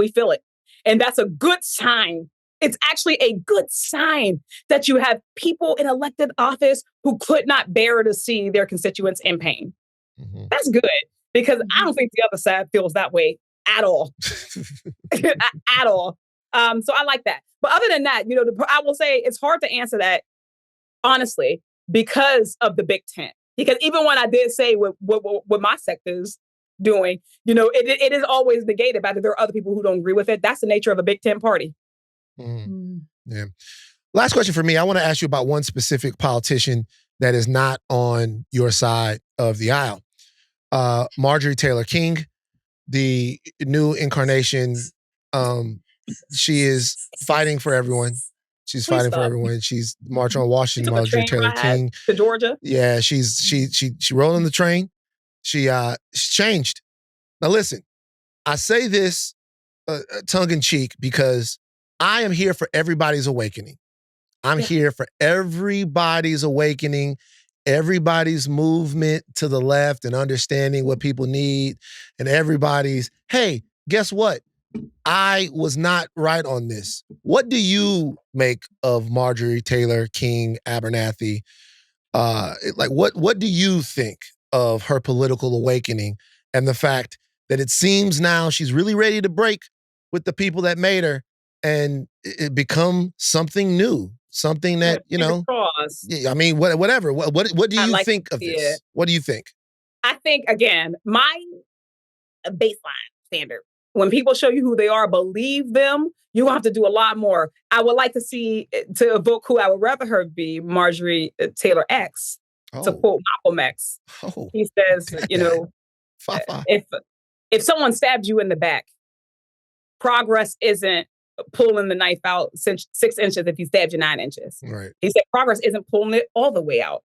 Speaker 4: feel it. And that's a good sign. It's actually a good sign that you have people in elected office who could not bear to see their constituents in pain. Mm-hmm. That's good, because I don't think the other side feels that way at all. At all. So I like that. But other than that, I will say it's hard to answer that, honestly, because of the Big Tent. Because even when I did say what my sector's doing, it is always negated by that there are other people who don't agree with it. That's the nature of a Big Tent party.
Speaker 1: Yeah. Last question for me. I want to ask you about one specific politician that is not on your side of the aisle. Marjorie Taylor King, the new incarnation. She is fighting for everyone. She's fighting for everyone. She's marching on Washington. Marjorie Taylor King
Speaker 4: to Georgia.
Speaker 1: Yeah, she rode on the train. She's changed. Now listen, I say this tongue in cheek because I am here for everybody's awakening. I'm here for everybody's awakening, everybody's movement to the left and understanding what people need, and everybody's, hey, guess what? I was not right on this. What do you make of Marjorie Taylor King Abernathy? What do you think of her political awakening and the fact that it seems now she's really ready to break with the people that made her and it become something new, something that, I mean, whatever. What do you think of this? What do you think?
Speaker 4: I think, again, my baseline standard, when people show you who they are, believe them, you have to do a lot more. I would like to evoke who I would rather her be, Marjorie Taylor X, to quote Malcolm X. He says, if someone stabbed you in the back, progress isn't pulling the knife out 6 inches if he stabbed you 9 inches.
Speaker 1: Right.
Speaker 4: He said progress isn't pulling it all the way out.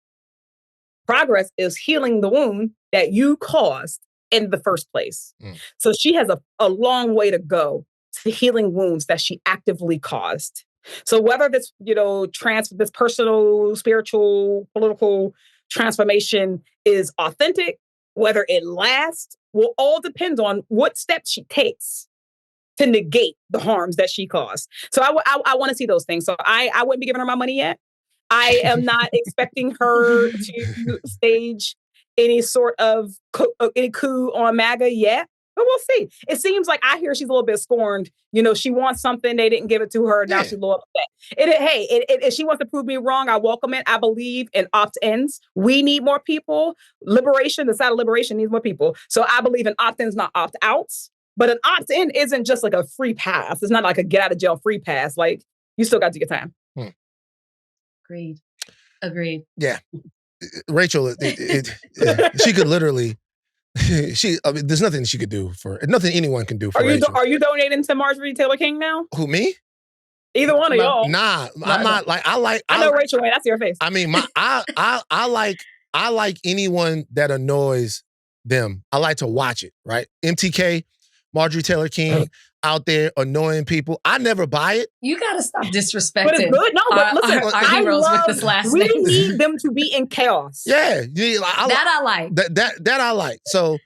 Speaker 4: Progress is healing the wound that you caused in the first place. So she has a long way to go to healing wounds that she actively caused. So whether this, this personal, spiritual, political transformation is authentic, whether it lasts, will all depend on what steps she takes to negate the harms that she caused. So I want to see those things. So I wouldn't be giving her my money yet. I am not expecting her to stage any sort of any coup on MAGA yet, but we'll see. It seems like I hear she's a little bit scorned. She wants something, they didn't give it to her. Now she's a little upset. If she wants to prove me wrong, I welcome it. I believe in opt-ins. We need more people. Liberation, the side of liberation needs more people. So I believe in opt-ins, not opt-outs. But an opt-in isn't just like a free pass. It's not like a get out of jail free pass. Like, you still got to get time.
Speaker 2: Agreed.
Speaker 1: Yeah. Rachel, she could literally, there's nothing she could do nothing anyone can do for Rachel.
Speaker 4: Are you donating to Marjorie Taylor King now?
Speaker 1: Who, me?
Speaker 4: Either one of y'all.
Speaker 1: Nah, I'm not like, I
Speaker 4: know Rachel, man, that's your face.
Speaker 1: I mean, I like anyone that annoys them. I like to watch it, right? MTK, Marjorie Taylor King out there annoying people. I never buy it.
Speaker 2: You got to stop disrespecting.
Speaker 4: But it's good. No, but listen,
Speaker 2: our heroes with this last name.
Speaker 4: We need them to be in chaos.
Speaker 1: Yeah.
Speaker 2: I like.
Speaker 1: That I like. So,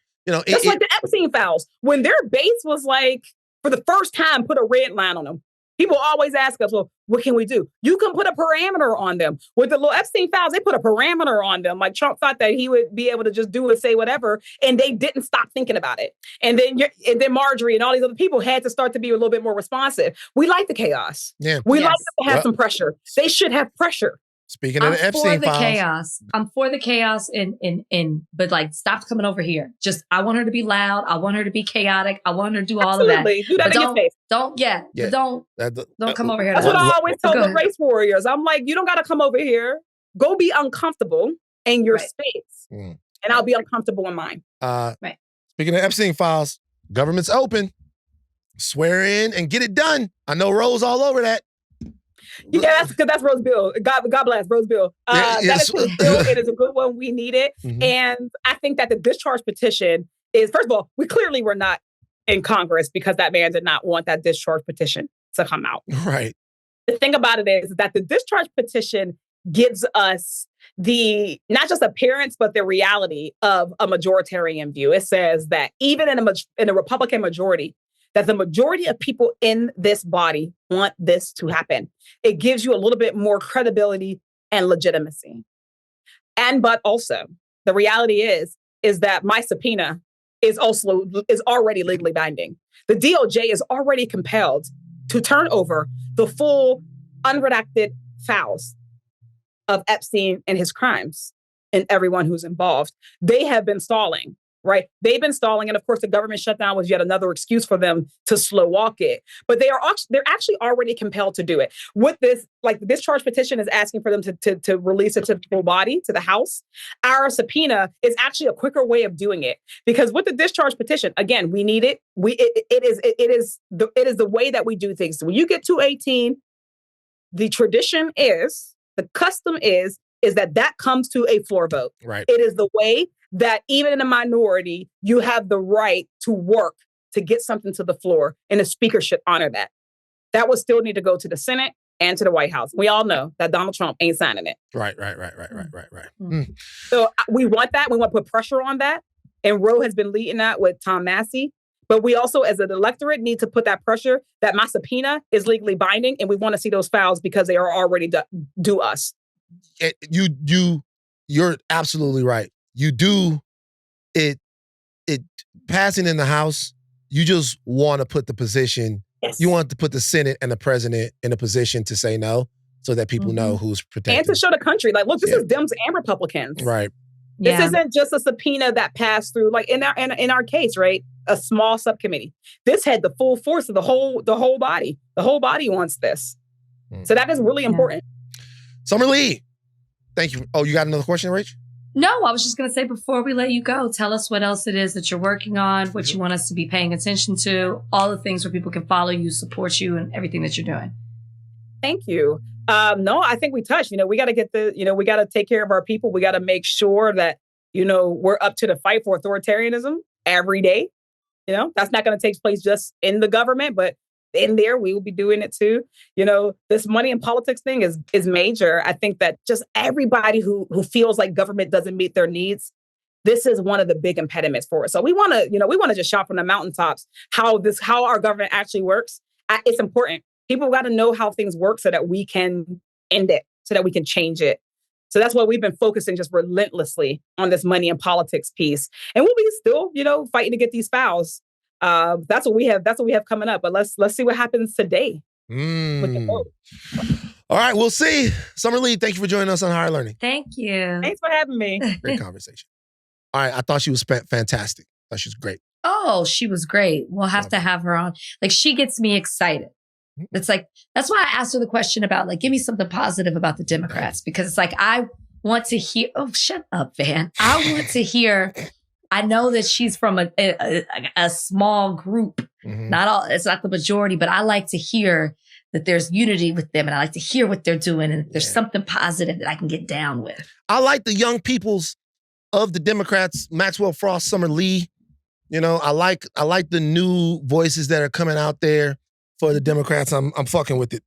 Speaker 4: just like the Epstein files. When their base was like, for the first time, put a red line on them. People always ask us, well, what can we do? You can put a parameter on them. With the little Epstein files, they put a parameter on them. Like Trump thought that he would be able to just do and say whatever, and they didn't stop thinking about it. And then Marjorie and all these other people had to start to be a little bit more responsive. We like the chaos.
Speaker 1: Yeah.
Speaker 4: We like them to have some pressure. They should have pressure.
Speaker 1: Speaking of the Epstein files.
Speaker 2: I'm for the chaos but like, stop coming over here. Just, I want her to be loud. I want her to be chaotic. I want her to do all of that.
Speaker 4: Do that in your face.
Speaker 2: Don't come over here.
Speaker 4: That's what I always tell the race warriors. I'm like, you don't got to come over here. Go be uncomfortable in your space. And I'll be uncomfortable in mine.
Speaker 2: Right.
Speaker 1: Speaking of Epstein files, government's open. Swear in and get it done. I know Rose all over that.
Speaker 4: Yeah, that's because that's Rose Bill. God bless Rose Bill. That is his bill. It is a good one. We need it. Mm-hmm. And I think that the discharge petition is, first of all, we clearly were not in Congress because that man did not want that discharge petition to come out.
Speaker 1: Right.
Speaker 4: the thing about it is that the discharge petition gives us the not just appearance, but the reality of a majoritarian view. It says that even in a Republican majority, that the majority of people in this body want this to happen. It gives you a little bit more credibility and legitimacy. But also, the reality is that my subpoena is already legally binding. The DOJ is already compelled to turn over the full unredacted files of Epstein and his crimes and everyone who's involved. They have been stalling, right? They've been stalling. And of course, the government shutdown was yet another excuse for them to slow walk it. But they're actually already compelled to do it. With this, like the discharge petition is asking for them to release it to the full body, to the House. Our subpoena is actually a quicker way of doing it. Because with the discharge petition, again, we need it. It is the way that we do things. So when you get to 18, the tradition is, the custom is that comes to a floor vote.
Speaker 1: Right.
Speaker 4: It is the way that even in a minority, you have the right to work to get something to the floor, and the speaker should honor that. That would still need to go to the Senate and to the White House. We all know that Donald Trump ain't signing it.
Speaker 1: Right.
Speaker 4: So we want that. We want to put pressure on that. And Roe has been leading that with Tom Massey. But we also, as an electorate, need to put that pressure that my subpoena is legally binding, and we want to see those files because they are already due us.
Speaker 1: You're absolutely right. You do it passing in the House. You just want to put the position.
Speaker 4: Yes.
Speaker 1: You want to put the Senate and the president in a position to say no, so that people know who's protected.
Speaker 4: And to show the country, like, look, this is Dems and Republicans.
Speaker 1: Right.
Speaker 4: This isn't just a subpoena that passed through, like in our case, right? A small subcommittee. This had the full force of the whole body. The whole body wants this. So that is really important.
Speaker 1: Summerlee, thank you. Oh, you got another question, Rach?
Speaker 2: No, I was just going to say before we let you go, tell us what else it is that you're working on, what you want us to be paying attention to, all the things where people can follow you, support you, and everything that you're doing.
Speaker 4: Thank you. No, I think we touched. We got to we got to take care of our people. We got to make sure that, we're up to the fight for authoritarianism every day. That's not going to take place just in the government, but in there, we will be doing it too. This money and politics thing is major. I think that just everybody who feels like government doesn't meet their needs, this is one of the big impediments for us. So we want to just shout from the mountaintops how our government actually works. It's important. People got to know how things work so that we can end it, so that we can change it. So that's why we've been focusing just relentlessly on this money and politics piece. And we'll be still, fighting to get these files. That's what we have coming up. But let's see what happens today. With the vote.
Speaker 1: All right, we'll see. Summerlee, thank you for joining us on Higher Learning.
Speaker 2: Thank you.
Speaker 4: Thanks for having me.
Speaker 1: Great conversation. All right, I thought she was fantastic. I thought she was great.
Speaker 2: Oh, she was great. We'll have to have her on. Like, she gets me excited. It's like, that's why I asked her the question about, like, give me something positive about the Democrats, because it's like, I want to hear, oh, shut up, Van. I want to hear, I know that she's from a small group. It's not the majority, but I like to hear that there's unity with them, and I like to hear what they're doing, and there's something positive that I can get down with.
Speaker 1: I like the young peoples of the Democrats, Maxwell Frost, Summerlee. I like the new voices that are coming out there for the Democrats. I'm fucking with it.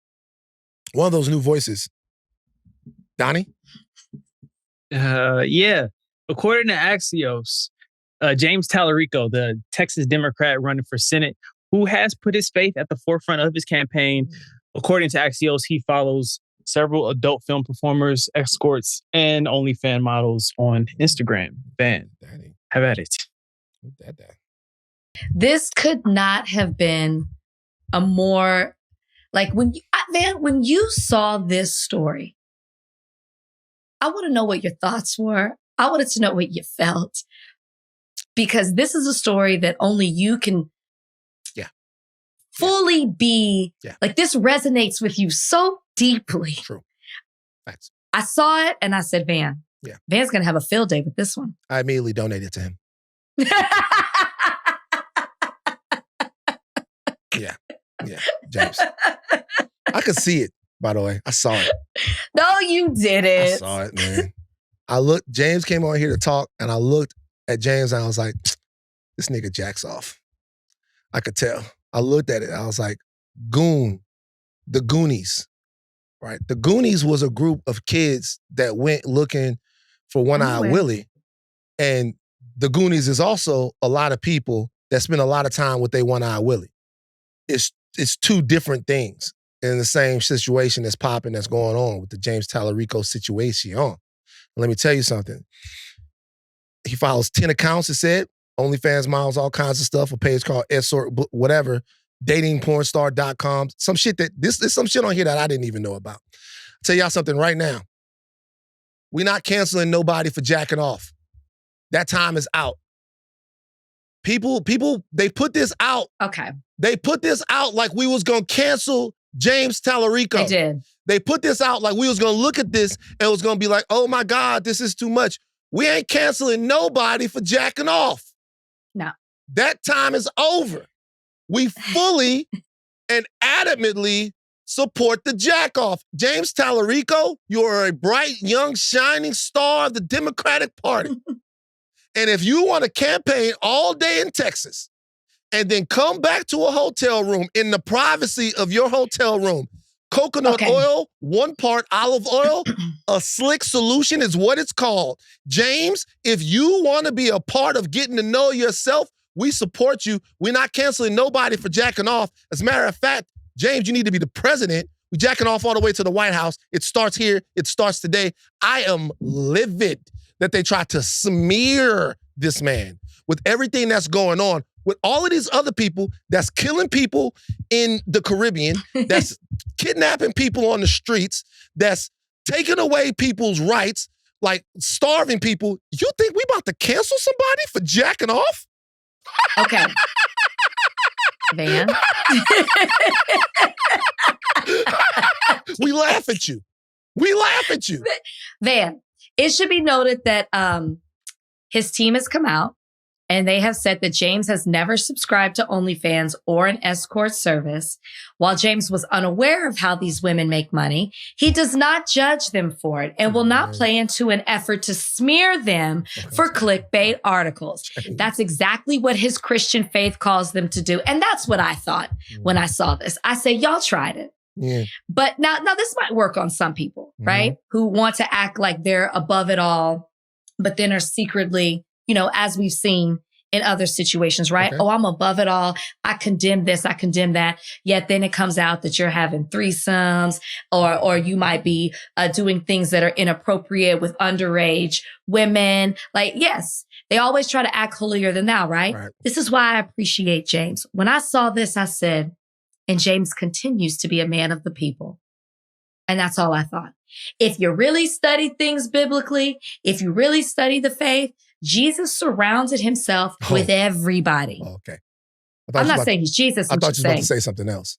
Speaker 1: One of those new voices. Donnie?
Speaker 3: Yeah. According to Axios, James Talarico, the Texas Democrat running for Senate, who has put his faith at the forefront of his campaign. According to Axios, he follows several adult film performers, escorts, and OnlyFans models on Instagram. Van, have at it.
Speaker 2: This could not have been a more, like, when you saw this story, I want to know what your thoughts were. I wanted to know what you felt, because this is a story that only you can fully be, like, this resonates with you so deeply.
Speaker 1: True. Facts.
Speaker 2: I saw it and I said, Van's going to have a field day with this one.
Speaker 1: I immediately donated to him. Yeah, James. I could see it, by the way. I saw it.
Speaker 2: No, you didn't.
Speaker 1: I saw it, man. James came on here to talk, and I looked at James and I was like, this nigga jacks off. I could tell. I looked at it. I was like, Goon, the Goonies. right? The Goonies was a group of kids that went looking for One-Eyed Willie. And the Goonies is also a lot of people that spend a lot of time with their One-Eyed Willie. It's two different things in the same situation that's popping, that's going on with the James Talarico situation. Let me tell you something. He follows 10 accounts, it said. OnlyFans models, all kinds of stuff. A page called Escort, whatever. Datingpornstar.com. Some shit there's some shit on here that I didn't even know about. I'll tell y'all something right now. We're not canceling nobody for jacking off. That time is out. People, they put this out.
Speaker 2: Okay.
Speaker 1: They put this out like we was gonna cancel James Talarico.
Speaker 2: They did.
Speaker 1: They put this out like we was gonna look at this and it was gonna be like, oh my God, this is too much. We ain't canceling nobody for jacking off.
Speaker 2: No.
Speaker 1: That time is over. We fully and adamantly support the jack off. James Talarico, you are a bright, young, shining star of the Democratic Party. And if you want to campaign all day in Texas and then come back to a hotel room in the privacy of your hotel room, coconut oil, 1 part olive oil, a slick solution is what it's called. James, if you want to be a part of getting to know yourself, we support you. We're not canceling nobody for jacking off. As a matter of fact, James, you need to be the president. We're jacking off all the way to the White House. It starts here. It starts today. I am livid that they try to smear this man with everything that's going on, with all of these other people that's killing people in the Caribbean, that's kidnapping people on the streets, that's taking away people's rights, like starving people. You think we about to cancel somebody for jacking off?
Speaker 2: Okay. Van.
Speaker 1: We laugh at you. We laugh at you.
Speaker 2: Van, it should be noted that his team has come out and they have said that James has never subscribed to OnlyFans or an escort service. While James was unaware of how these women make money, he does not judge them for it and will not play into an effort to smear them for clickbait articles. That's exactly what his Christian faith calls them to do. And that's what I thought when I saw this. I said, y'all tried it.
Speaker 1: Yeah.
Speaker 2: But now this might work on some people, right? Who want to act like they're above it all, but then are secretly, as we've seen in other situations, right? Okay. Oh, I'm above it all. I condemn this. I condemn that. Yet then it comes out that you're having threesomes or you might be doing things that are inappropriate with underage women. Like, yes, they always try to act holier than thou, right? This is why I appreciate James. When I saw this, I said, and James continues to be a man of the people. And that's all I thought. If you really study things biblically, if you really study the faith, Jesus surrounded himself with everybody.
Speaker 1: Oh, okay.
Speaker 2: I'm not saying he's Jesus.
Speaker 1: I thought you were about to say something else.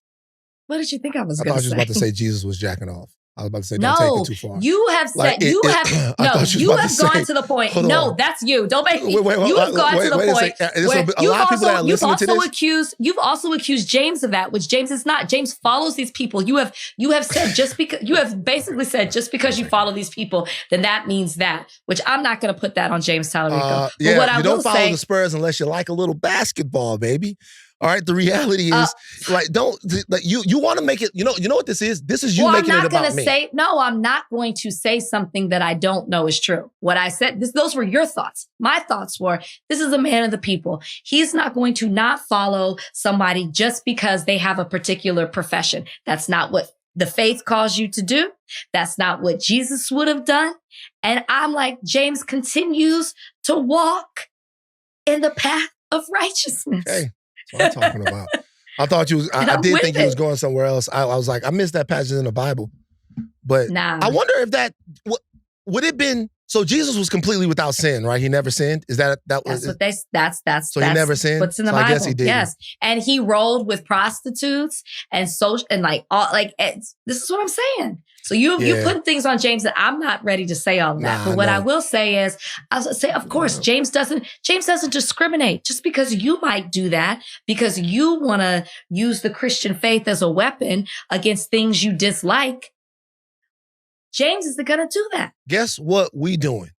Speaker 2: What did you think I was going to say?
Speaker 1: I thought you was about to say Jesus was jacking off. I was about to say,
Speaker 2: no,
Speaker 1: don't take it too far.
Speaker 2: You have said, you have gone to the point. No, that's you. Don't make me. You have gone to the point. You've also accused James of that, which James is not. James follows these people. You have said you have basically said just because you follow these people, then that means that, which I'm not going to put that on James Talarico.
Speaker 1: Yeah, but what you don't follow the Spurs unless you like a little basketball, baby. All right, the reality is, you want to make it, you know what this is? This is you making it about me.
Speaker 2: I'm not going to say something that I don't know is true. What I said, those were your thoughts. My thoughts were, this is a man of the people. He's not going to not follow somebody just because they have a particular profession. That's not what the faith calls you to do. That's not what Jesus would have done. And I'm like, James continues to walk in the path of righteousness.
Speaker 1: Okay. That's what I'm talking about. I thought you was, I did think you was going somewhere else. I was like, I missed that passage in the Bible. But I wonder if that, would it been, so Jesus was completely without sin, right? He never sinned? Is that was
Speaker 2: what that's
Speaker 1: so he never sinned?
Speaker 2: What's in the Bible? I guess he did. Yes. And he rolled with prostitutes and social, and this is what I'm saying. So you put things on James that I'm not ready to say all of that. But what I will say is, of course, James doesn't discriminate just because you might do that because you want to use the Christian faith as a weapon against things you dislike. James isn't going to do that.
Speaker 1: Guess what we doing?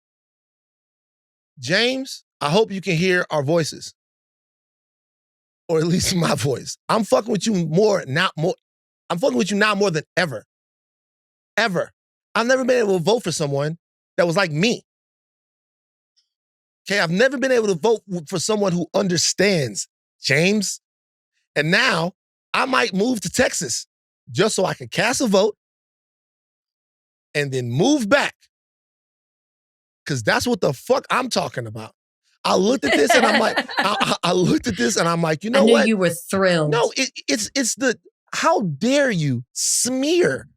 Speaker 1: James, I hope you can hear our voices. Or at least my voice. I'm fucking with you more. I'm fucking with you now more than ever. ever. I've never been able to vote for someone that was like me. Okay, I've never been able to vote for someone who understands James. And now I might move to Texas just so I can cast a vote and then move back. Because that's what the fuck I'm talking about. I looked at this and I'm like, I looked at this and I'm like, you know what?
Speaker 2: I knew you were thrilled.
Speaker 1: No, it's the, how dare you smear?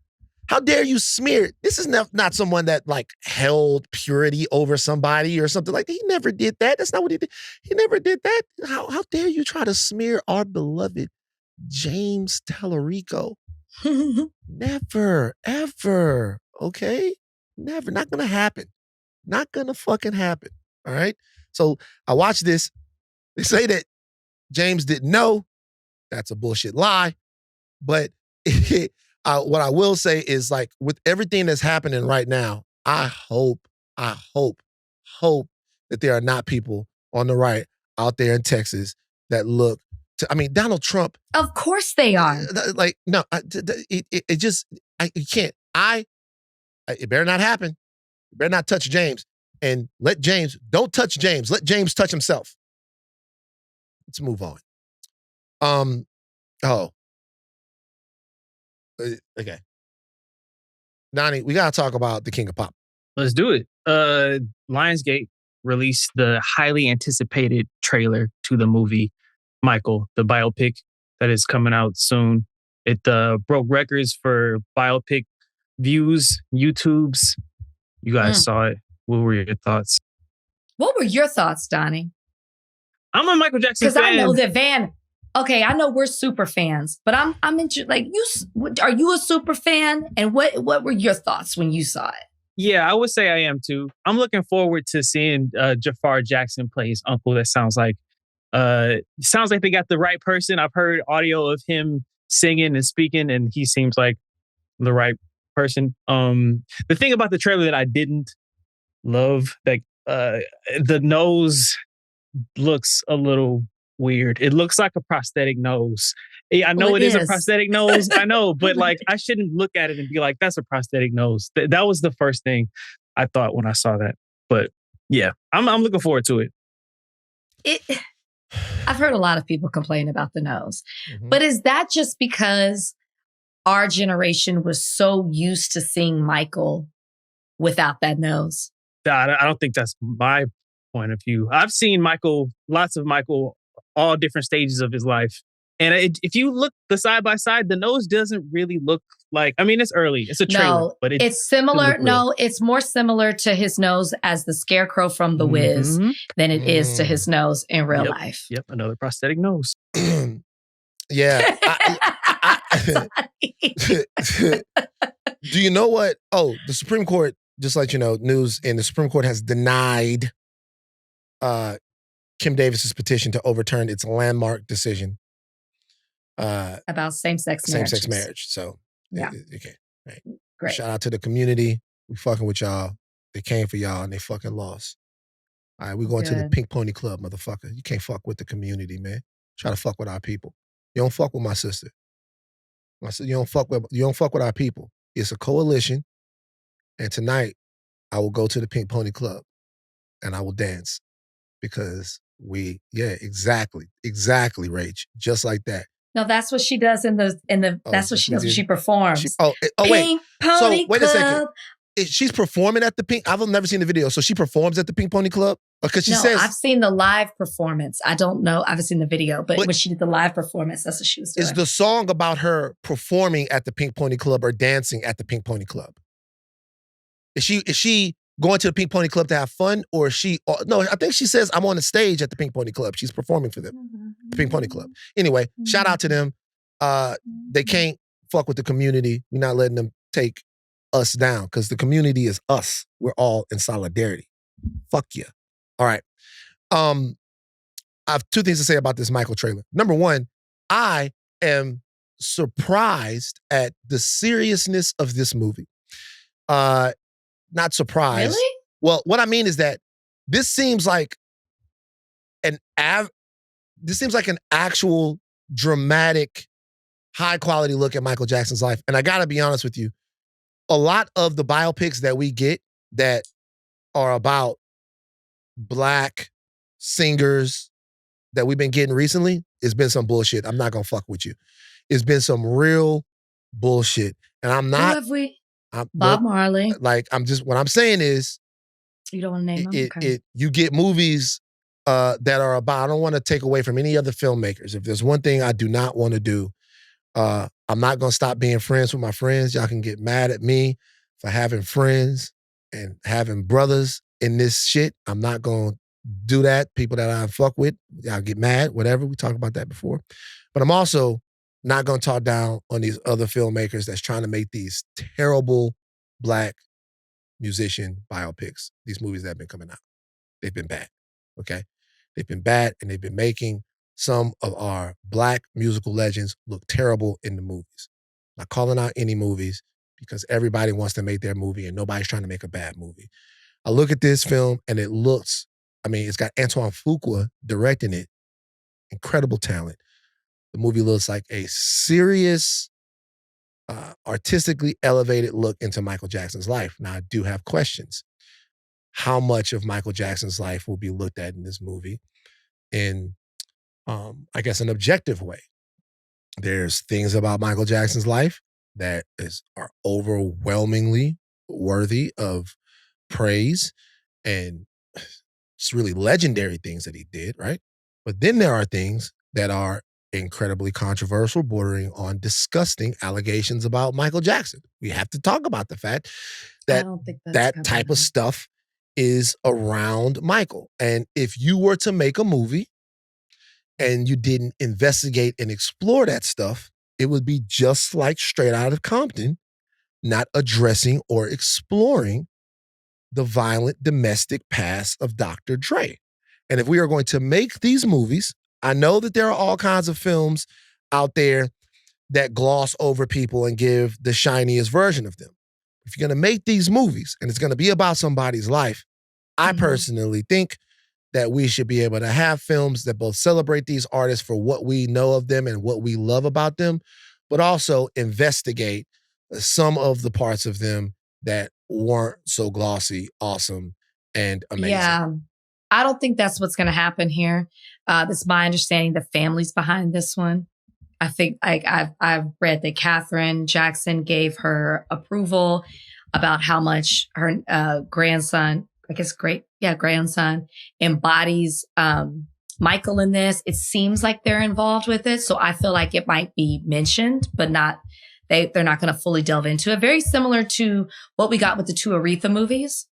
Speaker 1: How dare you smear? This is not someone that like held purity over somebody or something like that. He never did that. That's not what he did. He never did that. How dare you try to smear our beloved James Talarico? Never, ever. Okay? Never. Not gonna happen. Not gonna fucking happen. All right? So I watched this. They say that James didn't know. That's a bullshit lie. But what I will say is, like, with everything that's happening right now, I hope that there are not people on the right out there in Texas that look to, I mean, Donald Trump.
Speaker 2: Of course they are.
Speaker 1: Like, no, you can't. It better not happen. You better not touch James. And don't touch James. Let James touch himself. Let's move on. Okay. Donnie, we got to talk about the King of Pop.
Speaker 3: Let's do it. Lionsgate released the highly anticipated trailer to the movie Michael, the biopic that is coming out soon. It broke records for biopic views, YouTubes. You guys saw it. What were your thoughts?
Speaker 2: What were your thoughts, Donnie?
Speaker 3: I'm a Michael Jackson fan.
Speaker 2: Because I know that Van. Okay, I know we're super fans, but I'm interested. Like, are you a super fan? And what were your thoughts when you saw it?
Speaker 3: Yeah, I would say I am too. I'm looking forward to seeing Jafar Jackson play his uncle. That sounds like they got the right person. I've heard audio of him singing and speaking, and he seems like the right person. The thing about the trailer that I didn't love, like the nose looks a little weird. It looks like a prosthetic nose. I know it is a prosthetic nose. I know, but like I shouldn't look at it and be like, that's a prosthetic nose. That was the first thing I thought when I saw that. But yeah, I'm looking forward to it.
Speaker 2: I've heard a lot of people complain about the nose.
Speaker 1: Mm-hmm.
Speaker 2: But is that just because our generation was so used to seeing Michael without that nose?
Speaker 3: I don't think that's my point of view. I've seen Michael, lots of Michael, all different stages of his life. And if you look the side by side, the nose doesn't really look like, I mean, it's early. It's a trailer. But
Speaker 2: it's similar. No, it's more similar to his nose as the Scarecrow from The Wiz than it is to his nose in real life.
Speaker 3: Yep, another prosthetic nose.
Speaker 1: Yeah. Do you know what? Oh, the Supreme Court, just like you know, news, and the Supreme Court has denied Kim Davis's petition to overturn its landmark decision
Speaker 2: about same-sex
Speaker 1: marriage. So,
Speaker 2: yeah.
Speaker 1: Okay. Right.
Speaker 2: Great.
Speaker 1: Shout out to the community. We fucking with y'all. They came for y'all and they fucking lost. All right, we going to the Pink Pony Club, motherfucker. You can't fuck with the community, man. Try to fuck with our people. You don't fuck with my sister. You don't fuck with our people. It's a coalition. And tonight, I will go to the Pink Pony Club and I will dance because exactly, Rach, just like that.
Speaker 2: No, that's what she does in the. That's what she does when she performs.
Speaker 1: Wait.
Speaker 2: Pony
Speaker 1: wait
Speaker 2: Club.
Speaker 1: a second. She's performing at the Pink. I've never seen the video. So she performs at the Pink Pony Club because she says.
Speaker 2: I've seen the live performance. I don't know. I haven't seen the video, but when she did the live performance, that's what she was doing.
Speaker 1: Is the song about her performing at the Pink Pony Club or dancing at the Pink Pony Club? Is she going to the Pink Pony Club to have fun, or is she? No, I think she says I'm on the stage at the Pink Pony Club. She's performing for them, the Pink Pony Club. Anyway, shout out to them. They can't fuck with the community. We're not letting them take us down because the community is us. We're all in solidarity. Fuck you. All right. I have two things to say about this Michael trailer. Number one, I am surprised at the seriousness of this movie. Not surprised.
Speaker 2: Really?
Speaker 1: Well, what I mean is that this seems like an actual dramatic, high quality look at Michael Jackson's life. And I gotta be honest with you, a lot of the biopics that we get that are about Black singers that we've been getting recently, it's been some bullshit. I'm not gonna fuck with you. It's been some real bullshit. And I'm not.
Speaker 2: Who have we? Bob Marley.
Speaker 1: Like, what I'm saying is,
Speaker 2: you don't want to name them? Okay.
Speaker 1: You get movies that are about, I don't want to take away from any other filmmakers. If there's one thing I do not want to do, I'm not going to stop being friends with my friends. Y'all can get mad at me for having friends and having brothers in this shit. I'm not going to do that. People that I fuck with, y'all get mad, whatever. We talked about that before. But I'm also not going to talk down on these other filmmakers that's trying to make these terrible Black musician biopics, these movies that have been coming out. They've been bad, okay? They've been bad, and they've been making some of our Black musical legends look terrible in the movies. Not calling out any movies because everybody wants to make their movie and nobody's trying to make a bad movie. I look at this film and it looks, it's got Antoine Fuqua directing it. Incredible talent. The movie looks like a serious, artistically elevated look into Michael Jackson's life. Now, I do have questions. How much of Michael Jackson's life will be looked at in this movie in, I guess, an objective way? There's things about Michael Jackson's life that are overwhelmingly worthy of praise, and it's really legendary things that he did, right? But then there are things that are incredibly controversial, bordering on disgusting allegations about Michael Jackson. We have to talk about the fact that that type of stuff is around Michael. And if you were to make a movie and you didn't investigate and explore that stuff, it would be just like Straight Outta Compton, not addressing or exploring the violent domestic past of Dr. Dre. And if we are going to make these movies, I know that there are all kinds of films out there that gloss over people and give the shiniest version of them. If you're going to make these movies and it's going to be about somebody's life, I personally think that we should be able to have films that both celebrate these artists for what we know of them and what we love about them, but also investigate some of the parts of them that weren't so glossy, awesome, and amazing.
Speaker 2: Yeah. I don't think that's what's going to happen here. This is my understanding. The family's behind this one. I think I've read that Catherine Jackson gave her approval about how much her grandson, grandson embodies Michael in this. It seems like they're involved with it, so I feel like it might be mentioned, but not. They're not going to fully delve into it. Very similar to what we got with the two Aretha movies.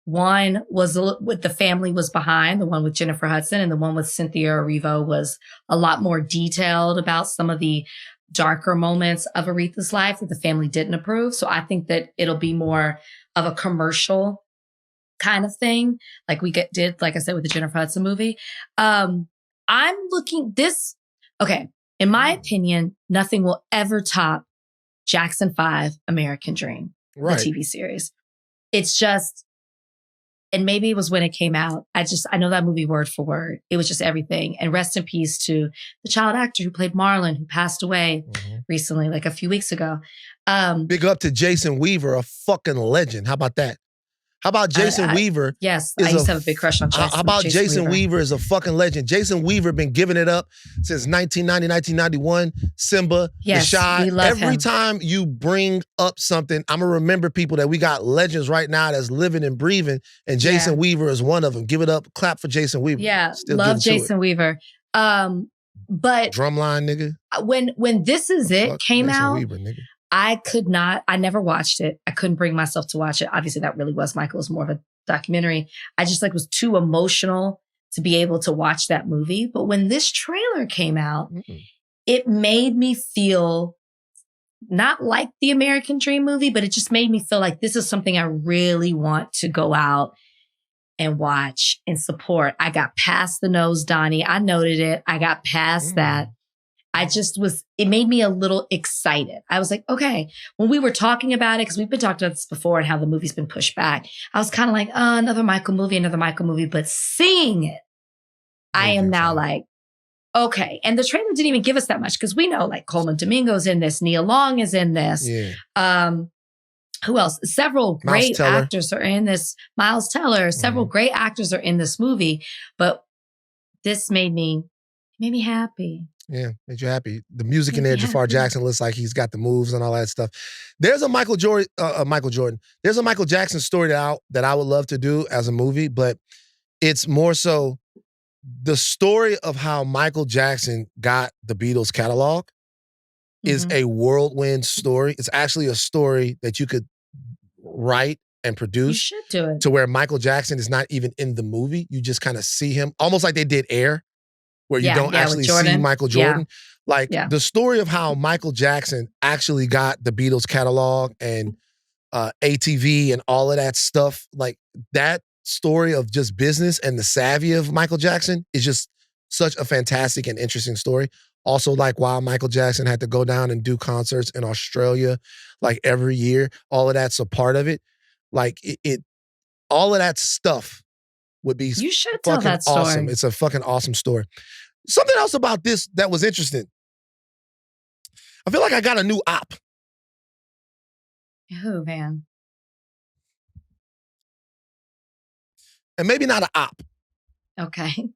Speaker 2: One was with the family was behind, the one with Jennifer Hudson, and the one with Cynthia Erivo was a lot more detailed about some of the darker moments of Aretha's life that the family didn't approve. So I think that it'll be more of a commercial kind of thing, like we did, like I said, with the Jennifer Hudson movie. I'm looking okay, in my opinion, nothing will ever top Jackson 5 American Dream, the TV series. It's just, and maybe it was when it came out. I know that movie word for word. It was just everything. And rest in peace to the child actor who played Marlon, who passed away recently, like a few weeks ago.
Speaker 1: Big up to Jason Weaver, a fucking legend. How about that? How about Jason Weaver?
Speaker 2: Yes, I used to have a big crush on Jason.
Speaker 1: How about Jason Weaver is a fucking legend? Jason Weaver been giving it up since 1990, 1991. Simba,
Speaker 2: yes,
Speaker 1: The Shy.
Speaker 2: We love him.
Speaker 1: Every time you bring up something, I'm going to remember people that we got legends right now that's living and breathing, and Jason Weaver is one of them. Give it up. Clap for Jason Weaver.
Speaker 2: Yeah, love Jason Weaver. But
Speaker 1: Drumline, nigga.
Speaker 2: When This Is It
Speaker 1: Fuck
Speaker 2: came
Speaker 1: Jason
Speaker 2: out,
Speaker 1: Weaver, nigga.
Speaker 2: I never watched it. I couldn't bring myself to watch it. Obviously, that really was Michael. It was more of a documentary. I just was too emotional to be able to watch that movie. But when this trailer came out, it made me feel not like the American Dream movie, but it just made me feel like this is something I really want to go out and watch and support. I got past the nose, Donnie. I noted it. I got past that. It made me a little excited. I was like, okay, when we were talking about it, because we've been talking about this before and how the movie's been pushed back, I was kind of like, oh, another Michael movie. But seeing it, I am now like, okay. And the trailer didn't even give us that much because we know like Coleman Domingo's in this, Nia Long is in this.
Speaker 1: Yeah.
Speaker 2: who else? Several
Speaker 1: Miles
Speaker 2: great
Speaker 1: Teller.
Speaker 2: actors are in this. Miles Teller. Several great actors are in this movie, but this made me happy.
Speaker 1: Yeah, made you happy. The music in
Speaker 2: Made
Speaker 1: there,
Speaker 2: me
Speaker 1: Jafar
Speaker 2: happy.
Speaker 1: Jackson looks like he's got the moves and all that stuff. There's a Michael Jordan. There's a Michael Jackson story that I would love to do as a movie, but it's more so the story of how Michael Jackson got the Beatles catalog is a whirlwind story. It's actually a story that you could write and
Speaker 2: You
Speaker 1: produce
Speaker 2: should do it.
Speaker 1: to where Michael Jackson is not even in the movie. You just kind of see him, almost like they did Air, where you don't
Speaker 2: with
Speaker 1: actually see
Speaker 2: Jordan.
Speaker 1: Michael Jordan. Like
Speaker 2: Yeah.
Speaker 1: the story of how Michael Jackson actually got the Beatles catalog and ATV and all of that stuff, like that story of just business and the savvy of Michael Jackson is just such a fantastic and interesting story. Also, like why Michael Jackson had to go down and do concerts in Australia like every year. All of that's a part of it. Like it all of that stuff would be
Speaker 2: You should tell
Speaker 1: fucking
Speaker 2: that story.
Speaker 1: awesome. It's a fucking awesome story. Something else about this that was interesting. I feel like I got a new op.
Speaker 2: Who, man?
Speaker 1: And maybe not an op,
Speaker 2: Okay.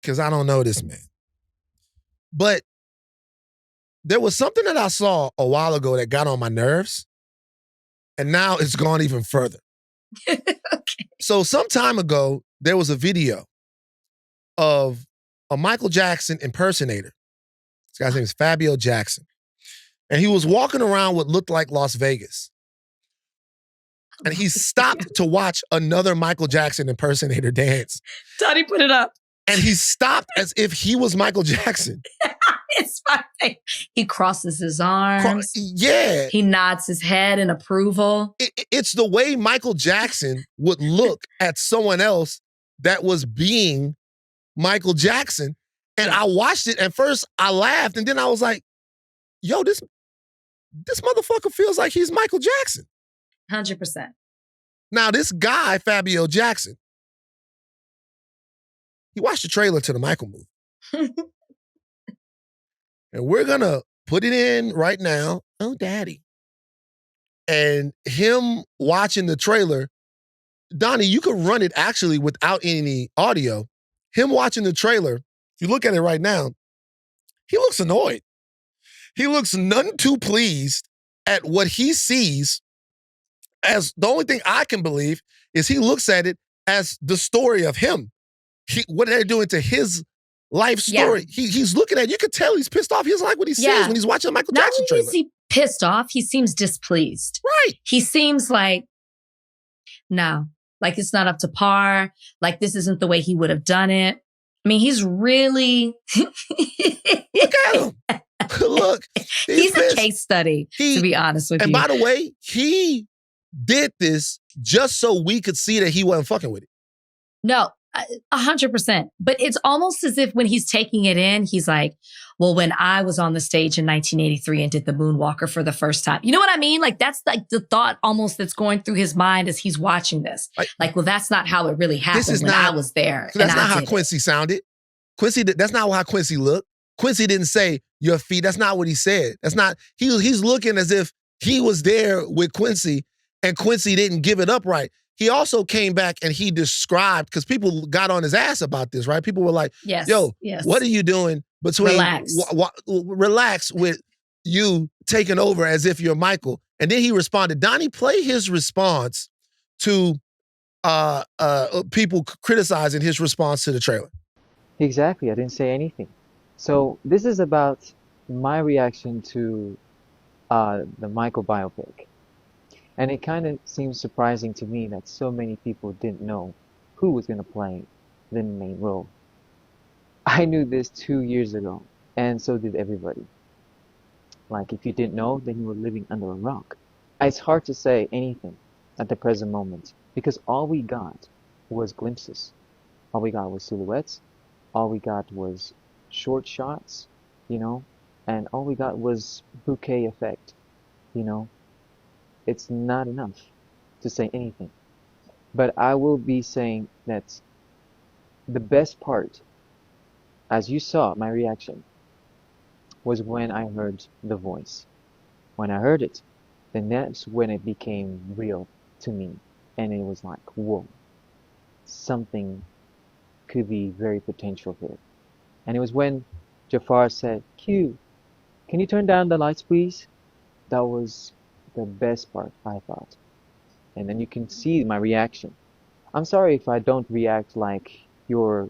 Speaker 1: because I don't know this man. But there was something that I saw a while ago that got on my nerves. And now it's gone even further.
Speaker 2: Okay.
Speaker 1: So some time ago, there was a video of a Michael Jackson impersonator. This guy's name is Fabio Jackson. And he was walking around what looked like Las Vegas. And he stopped to watch another Michael Jackson impersonator dance.
Speaker 2: Donnie, put it up.
Speaker 1: And he stopped as if he was Michael Jackson.
Speaker 2: It's fine. He crosses his arms.
Speaker 1: Yeah.
Speaker 2: He nods his head in approval.
Speaker 1: It's the way Michael Jackson would look at someone else that was being Michael Jackson. And I watched it. At first, I laughed. And then I was like, yo, this motherfucker feels like he's Michael Jackson.
Speaker 2: 100%.
Speaker 1: Now, this guy, Fabio Jackson, he watched the trailer to the Michael movie. And we're going to put it in right now. Oh, daddy. And him watching the trailer, Donnie, you could run it actually without any audio. Him watching the trailer, if you look at it right now, he looks annoyed. He looks none too pleased at what he sees as the only thing I can believe is he looks at it as the story of him. What they're doing to his life story. Yeah. He's looking at it. You can tell he's pissed off. He doesn't like what he sees when he's watching the Michael Jackson trailer.
Speaker 2: Not only is he pissed off, he seems displeased.
Speaker 1: Right.
Speaker 2: He seems like, no, like it's not up to par. Like this isn't the way he would have done it. I mean, he's really...
Speaker 1: Look at him. Look.
Speaker 2: He's a case study, to be honest with you.
Speaker 1: And by the way, he did this just so we could see that he wasn't fucking with it.
Speaker 2: No, 100%. But it's almost as if when he's taking it in, he's like, well, when I was on the stage in 1983 and did the Moonwalker for the first time. You know what I mean? Like, that's like the thought almost that's going through his mind as he's watching this. Like, well, that's not how it really happened when I was there.
Speaker 1: So that's not how Quincy sounded. That's not how Quincy looked. Quincy didn't say, your feet. That's not what he said. That's not, he's looking as if he was there with Quincy and Quincy didn't give it up right. He also came back and he described, because people got on his ass about this, right? People were like, yo, what are you doing between relax with you taking over as if you're Michael? And then he responded. Donnie, play his response to people criticizing his response to the trailer.
Speaker 5: Exactly. I didn't say anything. So this is about my reaction to the Michael biopic. And it kind of seems surprising to me that so many people didn't know who was going to play the main role. I knew this 2 years ago, and so did everybody. Like, if you didn't know, then you were living under a rock. It's hard to say anything at the present moment, because all we got was glimpses. All we got was silhouettes. All we got was short shots, you know, and all we got was bouquet effect, you know. It's not enough to say anything. But I will be saying that the best part, as you saw my reaction, was when I heard the voice. When I heard it, then that's when it became real to me. And it was like, whoa, something could be very potential here. And it was when Jafar said, Q, can you turn down the lights, please? That was the best part, I thought. And then you can see my reaction. I'm sorry if I don't react like your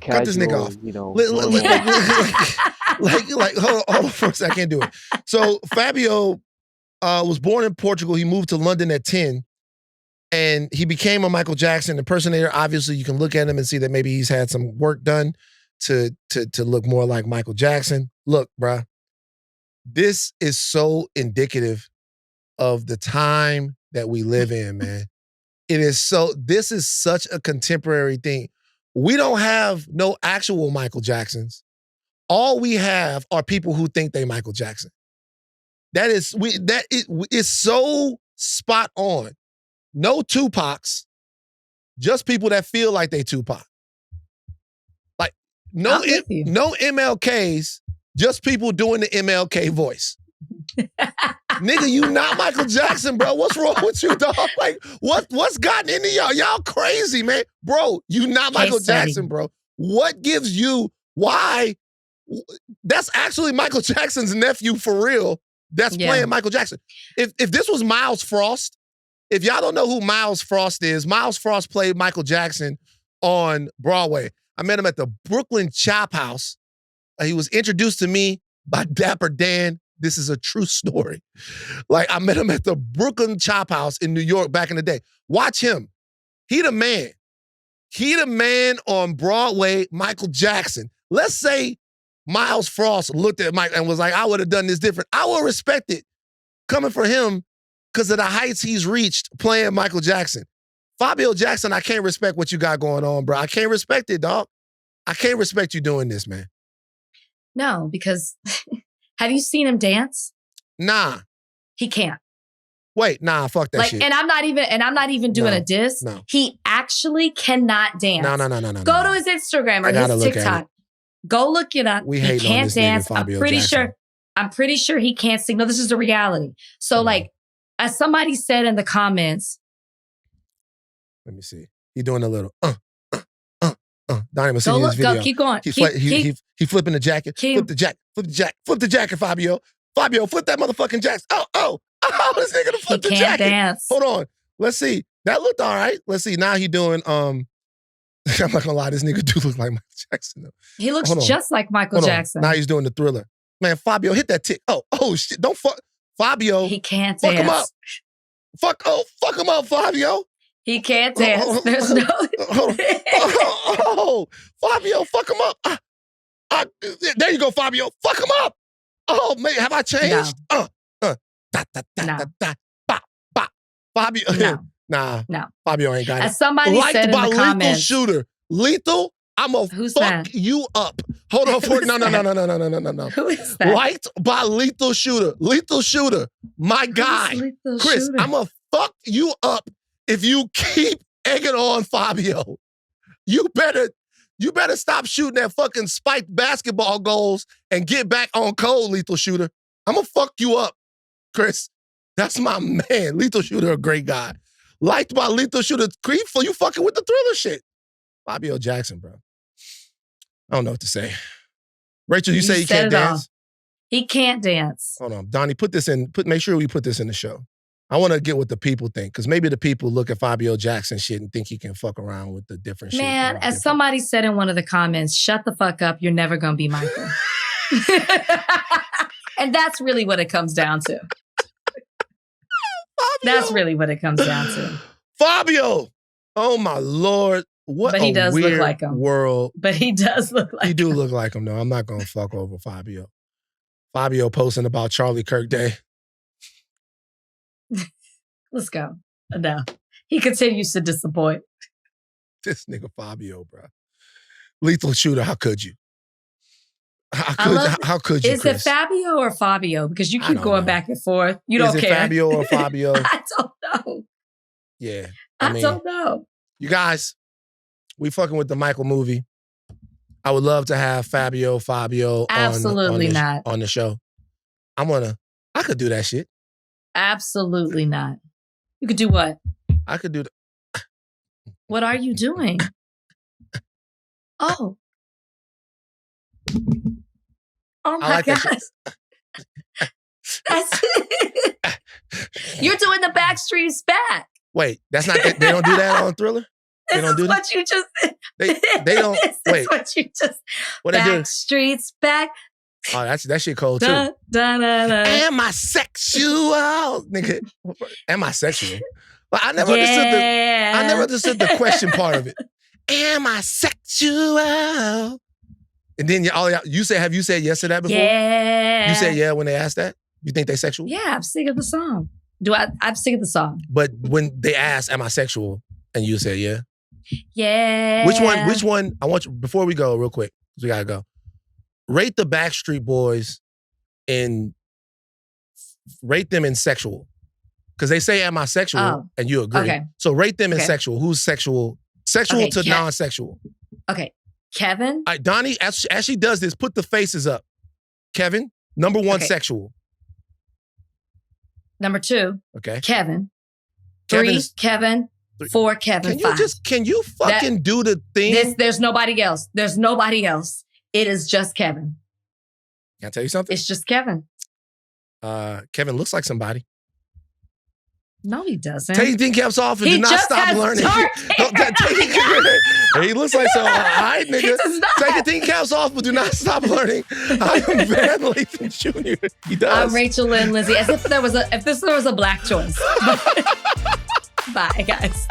Speaker 1: Cut this nigga
Speaker 5: casual,
Speaker 1: off.
Speaker 5: normal.
Speaker 1: Hold on for a second. I can't do it. So Fabio was born in Portugal. He moved to London at 10. And he became a Michael Jackson impersonator. Obviously, you can look at him and see that maybe he's had some work done to look more like Michael Jackson. Look, bruh, this is so indicative of the time that we live in, man. This is such a contemporary thing. We don't have no actual Michael Jacksons. All we have are people who think they Michael Jackson. It's so spot on. No Tupacs, just people that feel like they Tupac. Like no MLKs, just people doing the MLK voice. Nigga, you not Michael Jackson, bro. What's wrong with you, dog? Like, what's gotten into y'all? Y'all crazy, man. Bro, you not Michael Jackson, bro. What gives you, why? That's actually Michael Jackson's nephew for real. That's playing Michael Jackson. If this was Miles Frost, if y'all don't know who Miles Frost is, Miles Frost played Michael Jackson on Broadway. I met him at the Brooklyn Chop House. He was introduced to me by Dapper Dan. This is a true story. Like, I met him at the Brooklyn Chop House in New York back in the day. Watch him. He the man. He the man on Broadway, Michael Jackson. Let's say Miles Frost looked at Mike and was like, I would have done this different. I would respect it coming from him because of the heights he's reached playing Michael Jackson. Fabio Jackson, I can't respect what you got going on, bro. I can't respect it, dog. I can't respect you doing this, man.
Speaker 2: No, because have you seen him dance?
Speaker 1: Nah.
Speaker 2: He can't.
Speaker 1: Wait, nah, fuck that shit.
Speaker 2: And I'm not even doing a diss.
Speaker 1: No.
Speaker 2: He actually cannot dance.
Speaker 1: No.
Speaker 2: Go to his Instagram or his TikTok. Go look it up.
Speaker 1: He
Speaker 2: can't dance.
Speaker 1: Fabio
Speaker 2: I'm pretty sure he can't sing. No, this is the reality. So like, as somebody said in the comments.
Speaker 1: Let me see. He doing a little Donnie was seeing his video.
Speaker 2: Go, keep going.
Speaker 1: He flipping the jacket. Flip the jacket, Fabio. Fabio, flip that motherfucking jacket. Oh, this nigga to flip the jacket. He can't
Speaker 2: dance.
Speaker 1: Hold on. Let's see. That looked all right. Let's see. Now he doing, I'm not gonna lie, this nigga do look like Michael Jackson though.
Speaker 2: He looks just like Michael Jackson.
Speaker 1: Now he's doing the Thriller. Man, Fabio, hit that tick. Oh shit. Don't fuck. Fabio.
Speaker 2: He can't
Speaker 1: fuck
Speaker 2: dance.
Speaker 1: Him up. Fuck him up, Fabio.
Speaker 2: He can't dance. There's no.
Speaker 1: Fabio, fuck him up. There you go, Fabio. Fuck him up. Oh man, have I changed?
Speaker 2: No.
Speaker 1: Fabio.
Speaker 2: No.
Speaker 1: Fabio ain't got it.
Speaker 2: As somebody said in the comments.
Speaker 1: Lethal Shooter. Lethal. I'm gonna fuck you up. Hold on for it. No.
Speaker 2: Who is that?
Speaker 1: Liked by Lethal Shooter. Lethal Shooter. My guy. Chris, I'm gonna fuck you up if you keep egging on Fabio. You better stop shooting that fucking spiked basketball goals and get back on code, Lethal Shooter. I'm gonna fuck you up, Chris. That's my man. Lethal Shooter, a great guy. Liked by Lethal Shooter. You fucking with the Thriller shit. Fabio Jackson, bro. I don't know what to say. Rachel, you say he can't dance?
Speaker 2: He can't dance.
Speaker 1: Hold on. Donnie, make sure we put this in the show. I want to get what the people think, because maybe the people look at Fabio Jackson shit and think he can fuck around with the different shit.
Speaker 2: Man, as somebody said in one of the comments, shut the fuck up, you're never gonna be Michael. And that's really what it comes down to. That's really what it comes down to.
Speaker 1: Fabio! Oh my Lord. What
Speaker 2: he does
Speaker 1: weird
Speaker 2: look like him.
Speaker 1: World.
Speaker 2: But he does look like him.
Speaker 1: He do look like him, though. I'm not going to fuck over Fabio. Fabio posting about Charlie Kirk Day.
Speaker 2: Let's go. No. He continues to disappoint.
Speaker 1: This nigga Fabio, bro. Lethal Shooter, how could you? How could you,
Speaker 2: Is
Speaker 1: Chris?
Speaker 2: it Fabio or Fabio? Because you keep going back and forth. You don't care.
Speaker 1: Is it Fabio or Fabio?
Speaker 2: I don't know.
Speaker 1: Yeah.
Speaker 2: I don't know.
Speaker 1: You guys, we fucking with the Michael movie. I would love to have Fabio
Speaker 2: Absolutely
Speaker 1: on the show. I could do that shit.
Speaker 2: Absolutely not. You could do what?
Speaker 1: I could do
Speaker 2: What are you doing? Oh. Oh my
Speaker 1: like that
Speaker 2: gosh. That's You're doing the Backstreet's Back.
Speaker 1: Wait, that's not. They don't do that on Thriller. They don't do that.
Speaker 2: What you just.
Speaker 1: They don't.
Speaker 2: This
Speaker 1: Wait.
Speaker 2: is what you just.
Speaker 1: What they do?
Speaker 2: Backstreet's Back.
Speaker 1: Oh, that shit cold too.
Speaker 2: Da, da, da, da.
Speaker 1: Am I sexual, nigga? Am I sexual? But I never understood the. I never understood the question part of it. Am I sexual? And then you say, have you said yes to that before?
Speaker 2: Yeah.
Speaker 1: You said yeah when they asked that? You think they sexual?
Speaker 2: Yeah, I'm sick of the song. I'm sick of the song.
Speaker 1: But when they asked, am I sexual? And you said yeah.
Speaker 2: Yeah.
Speaker 1: Which one? I want you, before we go real quick, because we gotta go. Rate the Backstreet Boys rate them in sexual. Because they say, am I sexual? And you agree.
Speaker 2: Okay.
Speaker 1: So rate them in sexual. Who's sexual? Sexual to non-sexual.
Speaker 2: Okay. Kevin?
Speaker 1: All right, Donnie, as she does this, put the faces up. Kevin, number 1, sexual.
Speaker 2: Number 2,
Speaker 1: okay.
Speaker 2: Kevin. 3, Kevin. 4, Kevin. 5.
Speaker 1: Can you fucking do the thing?
Speaker 2: There's nobody else. There's nobody else. It is just Kevin.
Speaker 1: Can I tell you something?
Speaker 2: It's just Kevin.
Speaker 1: Kevin looks like somebody.
Speaker 2: No, he doesn't.
Speaker 1: Take your thinking caps off and do not stop learning. He looks like some. All right, nigga. Take your thinking caps off, but do not stop learning. I am Van Lathan Jr. He does.
Speaker 2: I'm Rachel Lynn Lindsay. As if there was a black choice. Bye, guys.